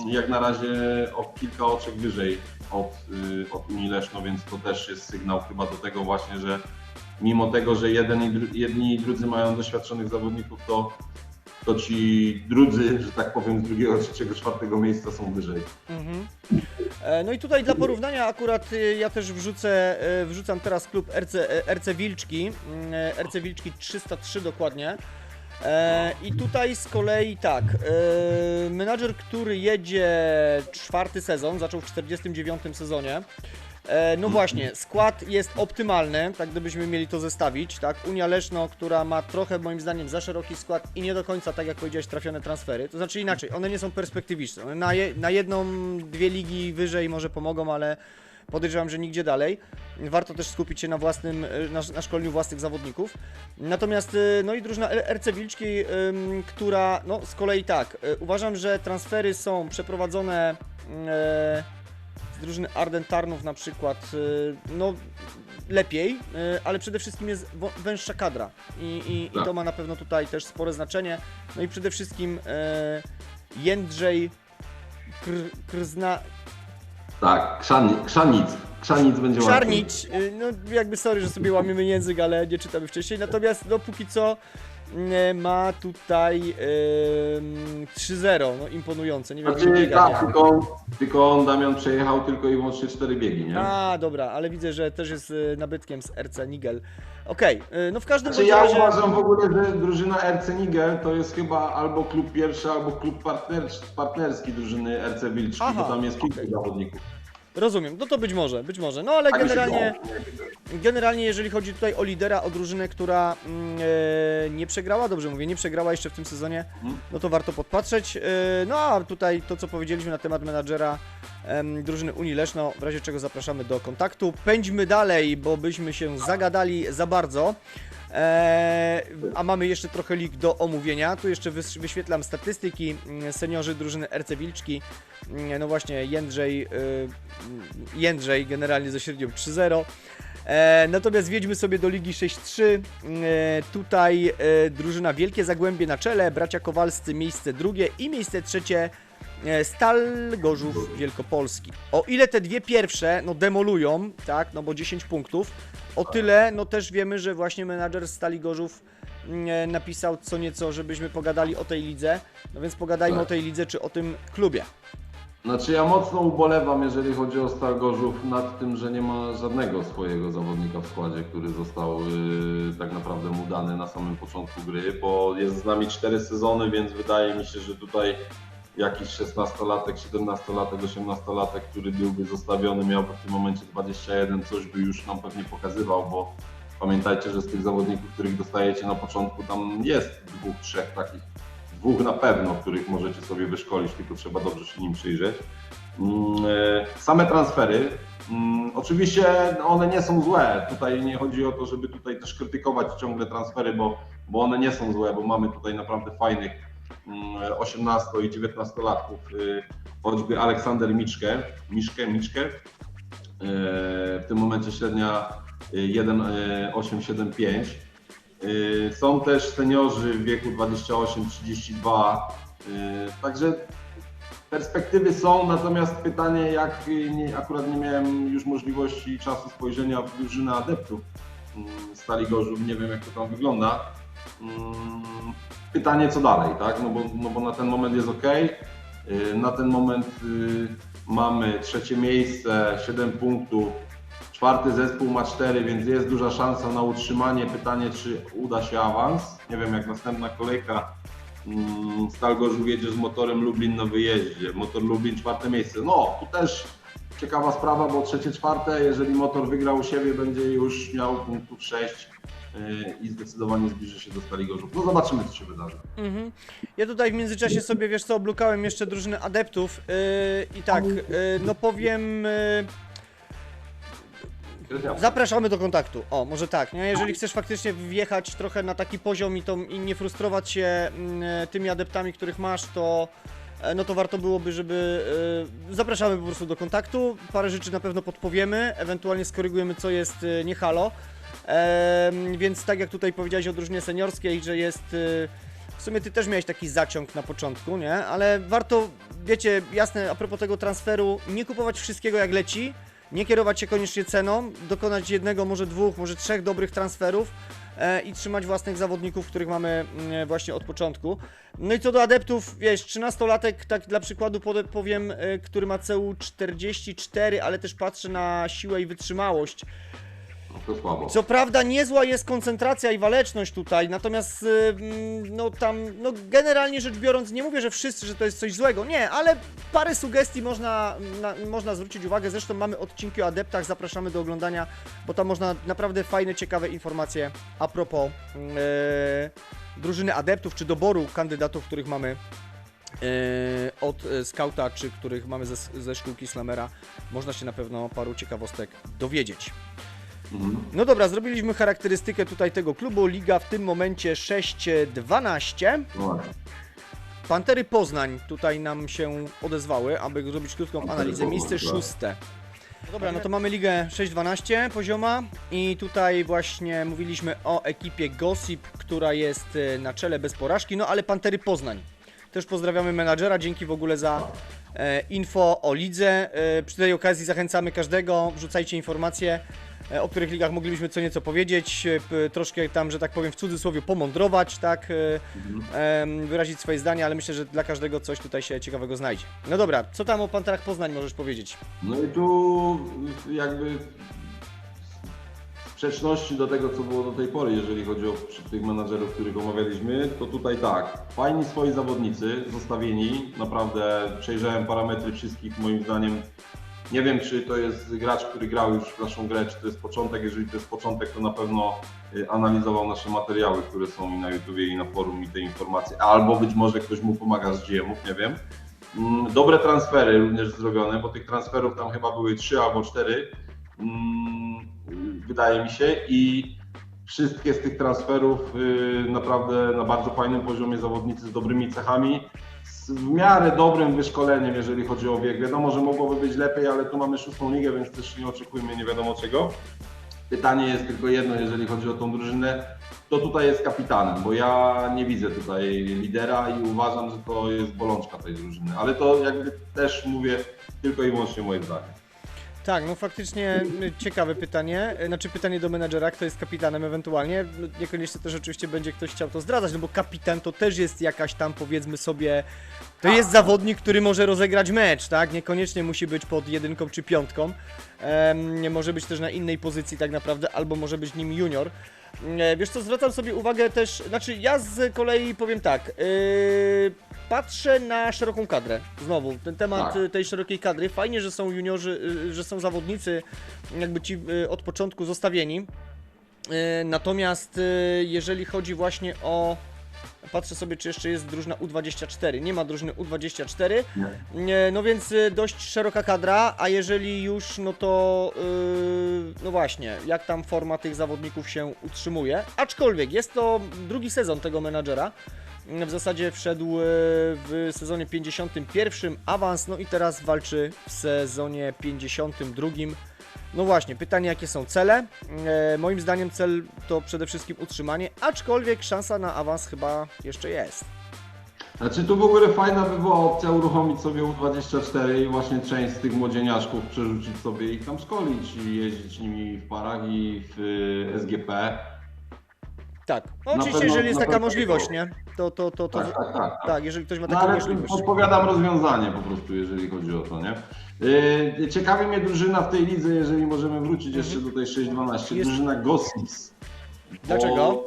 jak na razie o kilka oczek wyżej od Unii Leszno, więc to też jest sygnał chyba do tego właśnie, że mimo tego, że jedni i drudzy mają doświadczonych zawodników, to ci drudzy, że tak powiem, z 2., 3., 4. miejsca są wyżej. No i tutaj dla porównania akurat ja też wrzucam teraz klub RC Wilczki, RC Wilczki 303 dokładnie. I tutaj z kolei tak, menadżer, który jedzie 4. sezon, zaczął w 49. sezonie. No właśnie, skład jest optymalny, tak gdybyśmy mieli to zestawić, tak? Unia Leszno, która ma trochę moim zdaniem za szeroki skład i nie do końca, tak jak powiedziałeś, trafione transfery. To znaczy inaczej, one nie są perspektywiczne. One na jedną, dwie ligi wyżej może pomogą, ale podejrzewam, że nigdzie dalej. Warto też skupić się na szkoleniu własnych zawodników. Natomiast, no i drużyna RC Wilczki, która, no z kolei tak, uważam, że transfery są przeprowadzone z drużyny Arden Tarnów na przykład, no lepiej, ale przede wszystkim jest węższa kadra i to ma na pewno tutaj też spore znaczenie. No i przede wszystkim Jędrzej Krzna... Tak, Krzanic będzie łatwiej. Czarnić, no jakby sorry, że sobie łamiemy język, ale nie czytamy wcześniej, natomiast no póki co ma tutaj 3-0, no imponujące, nie wiem Znaczy, biega, tak, tylko on, Damian, przejechał tylko i wyłącznie 4 biegi, nie? A, dobra, ale widzę, że też jest nabytkiem z RC Nigel. Okej, no w każdym Znaczy, razie... ja uważam w ogóle, że drużyna RC Nigel to jest chyba albo klub pierwszy, albo klub partnerski drużyny RC Wilczki, bo tam jest kilku zawodników. Rozumiem, no to być może, no ale Tak mi się generalnie jeżeli chodzi tutaj o lidera, o drużynę, która nie przegrała, dobrze mówię, nie przegrała jeszcze w tym sezonie, no to warto podpatrzeć. No a tutaj to, co powiedzieliśmy na temat menadżera drużyny Unii Leszno, w razie czego zapraszamy do kontaktu. Pędźmy dalej, bo byśmy się zagadali za bardzo. A mamy jeszcze trochę lig do omówienia. Tu jeszcze wyświetlam statystyki. Seniorzy drużyny RC Wilczki. No właśnie, Jędrzej generalnie ze średnią 3-0. Natomiast wjedźmy sobie do Ligi 6-3. Tutaj drużyna Wielkie Zagłębie na czele, bracia Kowalscy miejsce drugie i miejsce trzecie Stal Gorzów Wielkopolski. O ile te dwie pierwsze no demolują, tak, no bo 10 punktów, o tyle no też wiemy, że właśnie menadżer Stali Gorzów napisał co nieco, żebyśmy pogadali o tej lidze. No więc pogadajmy o tej lidze czy o tym klubie. Znaczy ja mocno ubolewam, jeżeli chodzi o Stal Gorzów, nad tym, że nie ma żadnego swojego zawodnika w składzie, który został tak naprawdę mu dany na samym początku gry, bo jest z nami 4 sezony, więc wydaje mi się, że tutaj jakiś 16-latek, 17-latek, 18-latek, który byłby zostawiony, miałby w tym momencie 21, coś by już nam pewnie pokazywał, bo pamiętajcie, że z tych zawodników, których dostajecie na początku, tam jest 2-3 takich, 2 na pewno, których możecie sobie wyszkolić, tylko trzeba dobrze się nim przyjrzeć. Same transfery, oczywiście one nie są złe, tutaj nie chodzi o to, żeby tutaj też krytykować ciągle transfery, bo one nie są złe, bo mamy tutaj naprawdę fajnych 18 i 19-latków, choćby Aleksander Miczkę, w tym momencie średnia 1,875. Są też seniorzy w wieku 28-32, także perspektywy są, natomiast pytanie, akurat nie miałem już możliwości i czasu spojrzenia w drużynę adeptów Stali Gorzów, nie wiem jak to tam wygląda. Pytanie co dalej, tak? No bo na ten moment jest ok. Na ten moment mamy trzecie miejsce, 7 punktów, czwarty zespół ma 4, więc jest duża szansa na utrzymanie. Pytanie, czy uda się awans. Nie wiem, jak następna kolejka Stal Gorzów jedzie z Motorem Lublin na wyjeździe. Motor Lublin 4 miejsce. No, tu też ciekawa sprawa, bo trzecie, czwarte, jeżeli Motor wygra u siebie, będzie już miał punktów 6. I zdecydowanie zbliży się do Stali Gorzów. No zobaczymy, co się wydarzy. Ja tutaj w międzyczasie sobie, wiesz co, oblukałem jeszcze drużynę adeptów i tak, no powiem... Zapraszamy do kontaktu. O, może tak, nie? Jeżeli chcesz faktycznie wjechać trochę na taki poziom i nie frustrować się tymi adeptami, których masz, to no to warto byłoby, żeby... zapraszamy po prostu do kontaktu, parę rzeczy na pewno podpowiemy, ewentualnie skorygujemy, co jest nie halo. Więc tak jak tutaj powiedziałeś o drużynie seniorskiej, że jest... w sumie ty też miałeś taki zaciąg na początku, nie? Ale warto, wiecie, jasne, a propos tego transferu, nie kupować wszystkiego jak leci, nie kierować się koniecznie ceną, dokonać jednego, może 2, może 3 dobrych transferów i trzymać własnych zawodników, których mamy właśnie od początku. No i co do adeptów, wiesz, 13-latek, tak dla przykładu powiem, który ma CU 44, ale też patrzę na siłę i wytrzymałość. To słabo. Co prawda niezła jest koncentracja i waleczność tutaj, natomiast no tam, no generalnie rzecz biorąc, nie mówię, że wszyscy, że to jest coś złego, nie, ale parę sugestii można zwrócić uwagę, zresztą mamy odcinki o adeptach, zapraszamy do oglądania, bo tam można naprawdę fajne, ciekawe informacje a propos drużyny adeptów, czy doboru kandydatów, których mamy od skauta, czy których mamy ze szkółki Slamera, można się na pewno paru ciekawostek dowiedzieć. No dobra, zrobiliśmy charakterystykę tutaj tego klubu. Liga w tym momencie 6-12. Pantery Poznań tutaj nam się odezwały, aby zrobić krótką analizę. Miejsce 6. No dobra, no to mamy ligę 6-12 pozioma i tutaj właśnie mówiliśmy o ekipie Gossip, która jest na czele bez porażki, no ale Pantery Poznań. Też pozdrawiamy menadżera, dzięki w ogóle za info o lidze. Przy tej okazji zachęcamy każdego, wrzucajcie informacje, o których ligach moglibyśmy co nieco powiedzieć, troszkę tam, że tak powiem, w cudzysłowie pomądrować, tak, wyrazić swoje zdanie, ale myślę, że dla każdego coś tutaj się ciekawego znajdzie. No dobra, co tam o Panterach Poznań możesz powiedzieć? No i tu jakby w sprzeczności do tego, co było do tej pory, jeżeli chodzi o tych menadżerów, których omawialiśmy, to tutaj tak, fajni swoi zawodnicy, zostawieni, naprawdę przejrzałem parametry wszystkich, moim zdaniem Nie wiem, czy to jest gracz, który grał już w naszą grę, czy to jest początek. Jeżeli to jest początek, to na pewno analizował nasze materiały, które są i na YouTubie, i na forum, i te informacje. Albo być może ktoś mu pomaga z GM-ów, nie wiem. Dobre transfery również zrobione, bo tych transferów tam chyba były 3 albo 4, wydaje mi się, i wszystkie z tych transferów naprawdę na bardzo fajnym poziomie, zawodnicy z dobrymi cechami, w miarę dobrym wyszkoleniem, jeżeli chodzi o wiek. Wiadomo, że mogłoby być lepiej, ale tu mamy 6. ligę, więc też nie oczekujmy nie wiadomo czego. Pytanie jest tylko jedno, jeżeli chodzi o tą drużynę, kto tutaj jest kapitanem, bo ja nie widzę tutaj lidera i uważam, że to jest bolączka tej drużyny, ale to jakby też mówię tylko i wyłącznie moje zdanie. Tak, no faktycznie ciekawe pytanie, znaczy pytanie do menadżera, kto jest kapitanem ewentualnie, niekoniecznie też oczywiście będzie ktoś chciał to zdradzać, no bo kapitan to też jest jakaś tam, powiedzmy sobie, to jest zawodnik, który może rozegrać mecz, tak, niekoniecznie musi być pod 1 czy 5, nie może być też na innej pozycji tak naprawdę, albo może być nim junior. Wiesz co, zwracam sobie uwagę też, znaczy ja z kolei powiem tak, patrzę na szeroką kadrę, znowu, ten temat tej szerokiej kadry, fajnie, że są juniorzy, że są zawodnicy jakby ci od początku zostawieni, natomiast jeżeli chodzi właśnie o, patrzę sobie, czy jeszcze jest drużyna U24, nie ma drużyny U24, no więc dość szeroka kadra, a jeżeli już, no to no właśnie, jak tam forma tych zawodników się utrzymuje, aczkolwiek jest to drugi sezon tego menadżera, w zasadzie wszedł w sezonie 51 awans, no i teraz walczy w sezonie 52. No właśnie, pytanie, jakie są cele? Moim zdaniem cel to przede wszystkim utrzymanie, aczkolwiek szansa na awans chyba jeszcze jest. Znaczy tu w ogóle fajna by była opcja uruchomić sobie U24 i właśnie część z tych młodzieniaszków przerzucić sobie i tam szkolić i jeździć nimi w parach i w SGP. Tak, no oczywiście jeżeli jest taka możliwość, nie? To tak, jeżeli ktoś ma No, taką ale możliwość. odpowiadam rozwiązanie po prostu, jeżeli chodzi o to, nie? Ciekawi mnie drużyna w tej lidze, jeżeli możemy wrócić jeszcze do tej 6-12, Jest... drużyna Gossips. Dlaczego?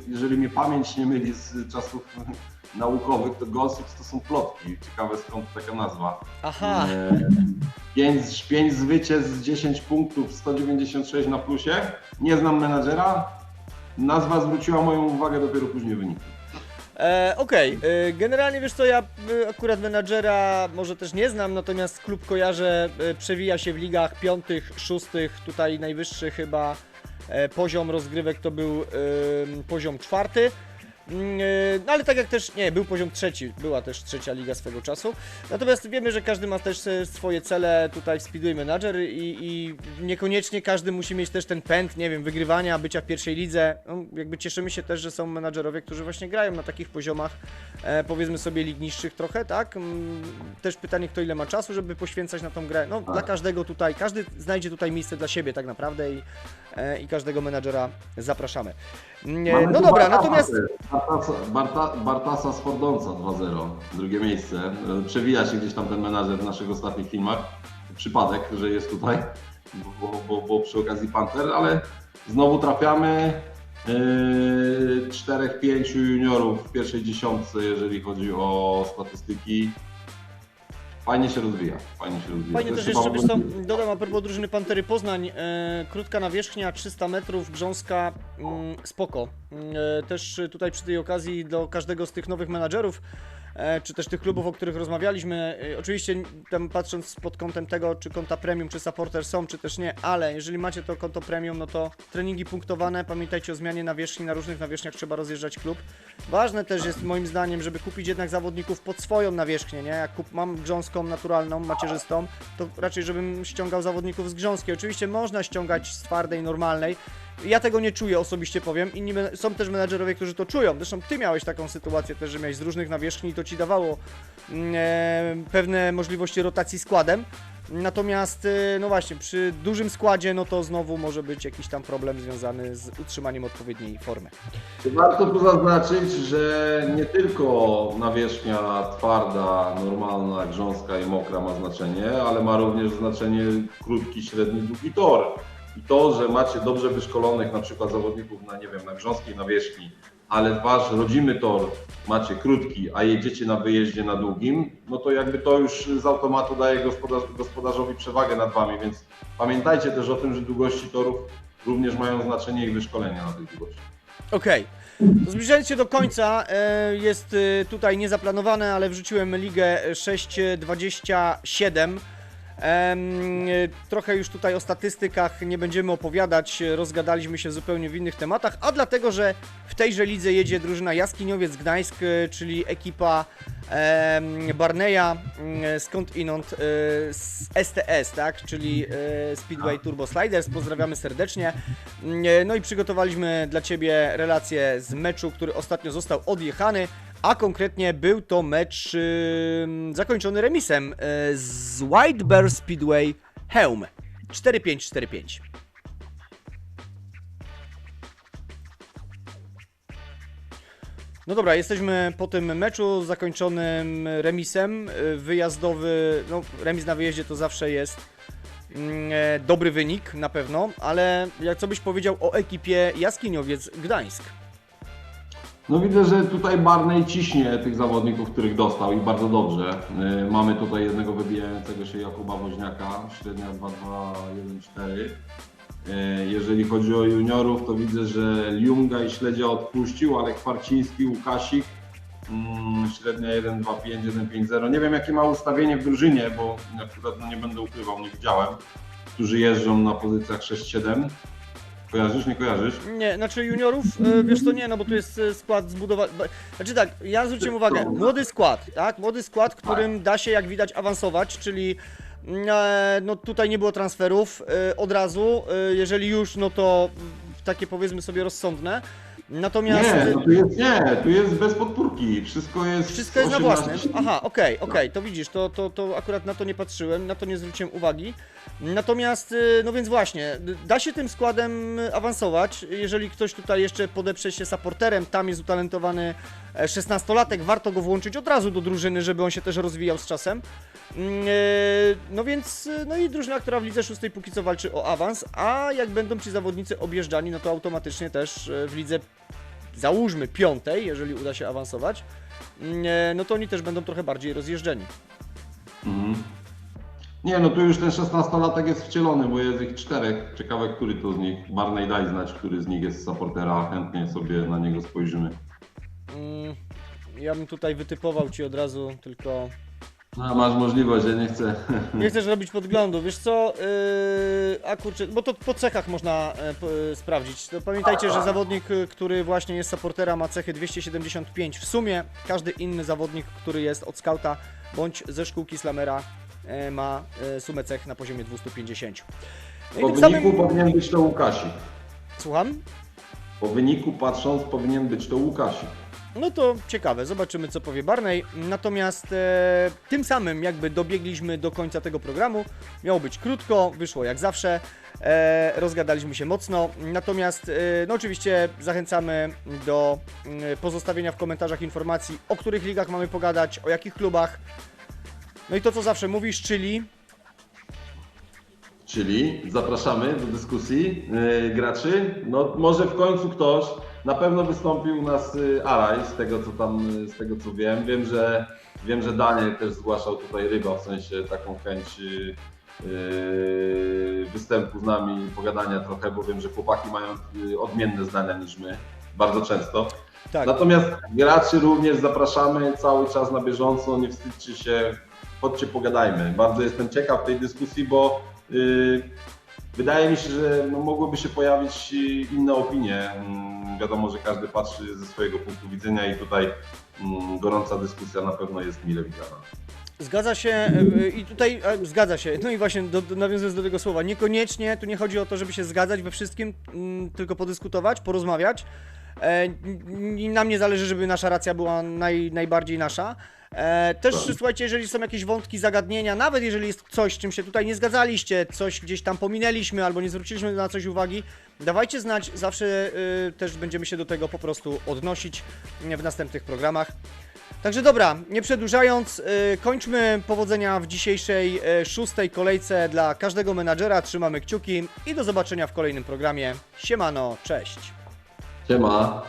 Jeżeli mnie pamięć nie myli z czasów naukowych, to Gossips to są plotki. Ciekawe, skąd taka nazwa. Aha. 5 zwycięstw, 10 punktów, 196 na plusie. Nie znam menadżera. Nazwa zwróciła moją uwagę, dopiero później wyniki. Okej, generalnie wiesz co, ja akurat menadżera może też nie znam, natomiast klub kojarzę, przewija się w ligach 5., 6, tutaj najwyższy chyba poziom rozgrywek to był poziom 4. No ale tak jak też, nie, był poziom 3, była też 3. liga swego czasu. Natomiast wiemy, że każdy ma też swoje cele tutaj w Speedway Manager i niekoniecznie każdy musi mieć też ten pęd, nie wiem, wygrywania, bycia w 1. lidze. No, jakby cieszymy się też, że są menadżerowie, którzy właśnie grają na takich poziomach, powiedzmy sobie lig niższych trochę, tak? Też pytanie, kto ile ma czasu, żeby poświęcać na tą grę. No dla każdego tutaj, każdy znajdzie tutaj miejsce dla siebie tak naprawdę i każdego menadżera zapraszamy. No dobra, natomiast... Bartasa z Fordonca 2-0, drugie miejsce. Przewija się gdzieś tam ten menadżer w naszych ostatnich filmach. Przypadek, że jest tutaj, bo przy okazji Panther, ale znowu trafiamy 4-5 juniorów w pierwszej dziesiątce, jeżeli chodzi o statystyki. Fajnie się rozwija. Fajnie też jeszcze, wiesz co, dodam a propos drużyny Pantery Poznań, krótka nawierzchnia, 300 metrów, grząska, spoko. Też tutaj przy tej okazji do każdego z tych nowych menadżerów, czy też tych klubów, o których rozmawialiśmy, oczywiście tam patrząc pod kątem tego, czy konta premium, czy supporter są, czy też nie, ale jeżeli macie to konto premium, no to treningi punktowane, pamiętajcie o zmianie nawierzchni, na różnych nawierzchniach trzeba rozjeżdżać klub. Ważne też jest moim zdaniem, żeby kupić jednak zawodników pod swoją nawierzchnię, nie? Jak mam grząską, naturalną, macierzystą, to raczej żebym ściągał zawodników z grząskiej. Oczywiście można ściągać z twardej, normalnej. Ja tego nie czuję osobiście, powiem. Są też menadżerowie, którzy to czują. Zresztą ty miałeś taką sytuację też, że miałeś z różnych nawierzchni i to ci dawało pewne możliwości rotacji składem. Natomiast, no właśnie, przy dużym składzie, no to znowu może być jakiś tam problem związany z utrzymaniem odpowiedniej formy. Warto tu zaznaczyć, że nie tylko nawierzchnia twarda, normalna, grząska i mokra ma znaczenie, ale ma również znaczenie krótki, średni, długi tor. I to, że macie dobrze wyszkolonych na przykład zawodników na, nie wiem, na grząskiej nawierzchni, ale wasz rodzimy tor macie krótki, a jedziecie na wyjeździe na długim, no to jakby to już z automatu daje gospodarzowi przewagę nad wami, więc pamiętajcie też o tym, że długości torów również mają znaczenie ich wyszkolenia na tej długości. Okej. Zbliżając się do końca, jest tutaj niezaplanowane, ale wrzuciłem ligę 6.27. Trochę już tutaj o statystykach nie będziemy opowiadać, rozgadaliśmy się zupełnie w innych tematach, a dlatego, że w tejże lidze jedzie drużyna Jaskiniowiec Gdańsk, czyli ekipa Barneya, skądinąd z STS, tak, czyli Speedway Turbo Sliders. Pozdrawiamy serdecznie. No i przygotowaliśmy dla Ciebie relację z meczu, który ostatnio został odjechany, a konkretnie był to mecz zakończony remisem z White Bear Speedway Chełm 4-5-4-5. No dobra, jesteśmy po tym meczu zakończonym remisem. Wyjazdowy, no remis na wyjeździe to zawsze jest dobry wynik na pewno, ale co byś powiedział o ekipie Jaskiniowiec Gdańsk? No widzę, że tutaj Barney ciśnie tych zawodników, których dostał i bardzo dobrze. Mamy tutaj jednego wybijającego się Jakuba Woźniaka, średnia 2.2.1.4. Jeżeli chodzi o juniorów, to widzę, że Liunga i Śledzia odpuścił, ale Kwarciński, Łukasik, średnia 1.2.5, 1.5.0. Nie wiem, jakie ma ustawienie w drużynie, bo akurat no, nie będę ukrywał, nie widziałem, którzy jeżdżą na pozycjach 6-7. Kojarzysz, nie kojarzysz? Nie, znaczy juniorów, wiesz to nie, no bo tu jest skład zbudowany. Znaczy tak, ja zwróciłem uwagę, młody skład, tak? Młody skład, którym da się jak widać awansować, czyli no tutaj nie było transferów od razu, jeżeli już, no to takie powiedzmy sobie rozsądne. Natomiast... Nie, tu jest bez podpórki, wszystko jest na własnym. Aha, okej, to widzisz, to akurat na to nie patrzyłem, na to nie zwróciłem uwagi. Natomiast, no więc właśnie, da się tym składem awansować, jeżeli ktoś tutaj jeszcze podeprze się supporterem, tam jest utalentowany 16-latek, warto go włączyć od razu do drużyny, żeby on się też rozwijał z czasem. No więc, no i drużyna, która w lidze 6 póki co walczy o awans, a jak będą ci zawodnicy objeżdżani, no to automatycznie też w lidze, załóżmy 5, jeżeli uda się awansować, no to oni też będą trochę bardziej rozjeżdżeni. Nie, no tu już ten 16-latek jest wcielony, bo jest ich 4. Ciekawe, który to z nich. Barney, daj znać, który z nich jest z supportera, chętnie sobie na niego spojrzymy. Ja bym tutaj wytypował ci od razu, tylko... No, masz możliwość, ja nie chcę. Nie chcesz robić podglądu, wiesz co, a kurczę, bo to po cechach można sprawdzić. To pamiętajcie, że zawodnik, który właśnie jest supportera, ma cechy 275 w sumie. Każdy inny zawodnik, który jest od skauta bądź ze szkółki slamera, ma sumę cech na poziomie 250. No po wyniku powinien być to Łukasik. Słucham? Po wyniku patrząc powinien być to Łukasik. No to ciekawe, zobaczymy co powie Barney. Natomiast tym samym jakby dobiegliśmy do końca tego programu. Miało być krótko, wyszło jak zawsze. Rozgadaliśmy się mocno. Natomiast no oczywiście zachęcamy do pozostawienia w komentarzach informacji, o których ligach mamy pogadać, o jakich klubach. No i to co zawsze mówisz, czyli zapraszamy do dyskusji graczy. No może w końcu ktoś, na pewno wystąpił u nas Araj, z tego co wiem. Wiem, że Daniel też zgłaszał tutaj Ryba, w sensie taką chęć występu z nami, pogadania trochę, bo wiem, że chłopaki mają odmienne zdania niż my, bardzo często. Tak. Natomiast graczy również zapraszamy cały czas na bieżąco, nie wstydźcie się, chodźcie pogadajmy. Bardzo jestem ciekaw tej dyskusji, bo wydaje mi się, że no, mogłyby się pojawić inne opinie. Wiadomo, że każdy patrzy ze swojego punktu widzenia i tutaj gorąca dyskusja na pewno jest mile widziana. Zgadza się i tutaj zgadza się. No i właśnie nawiązując do tego słowa, niekoniecznie tu nie chodzi o to, żeby się zgadzać we wszystkim, tylko podyskutować, porozmawiać. Nam nie zależy, żeby nasza racja była najbardziej nasza. Też słuchajcie, jeżeli są jakieś wątki, zagadnienia, nawet jeżeli jest coś, z czym się tutaj nie zgadzaliście, coś gdzieś tam pominęliśmy albo nie zwróciliśmy na coś uwagi, dawajcie znać, zawsze też będziemy się do tego po prostu odnosić w następnych programach. Także dobra, nie przedłużając, kończmy. Powodzenia w dzisiejszej 6. kolejce dla każdego menadżera, trzymamy kciuki i do zobaczenia w kolejnym programie. Siemano, cześć! Siema!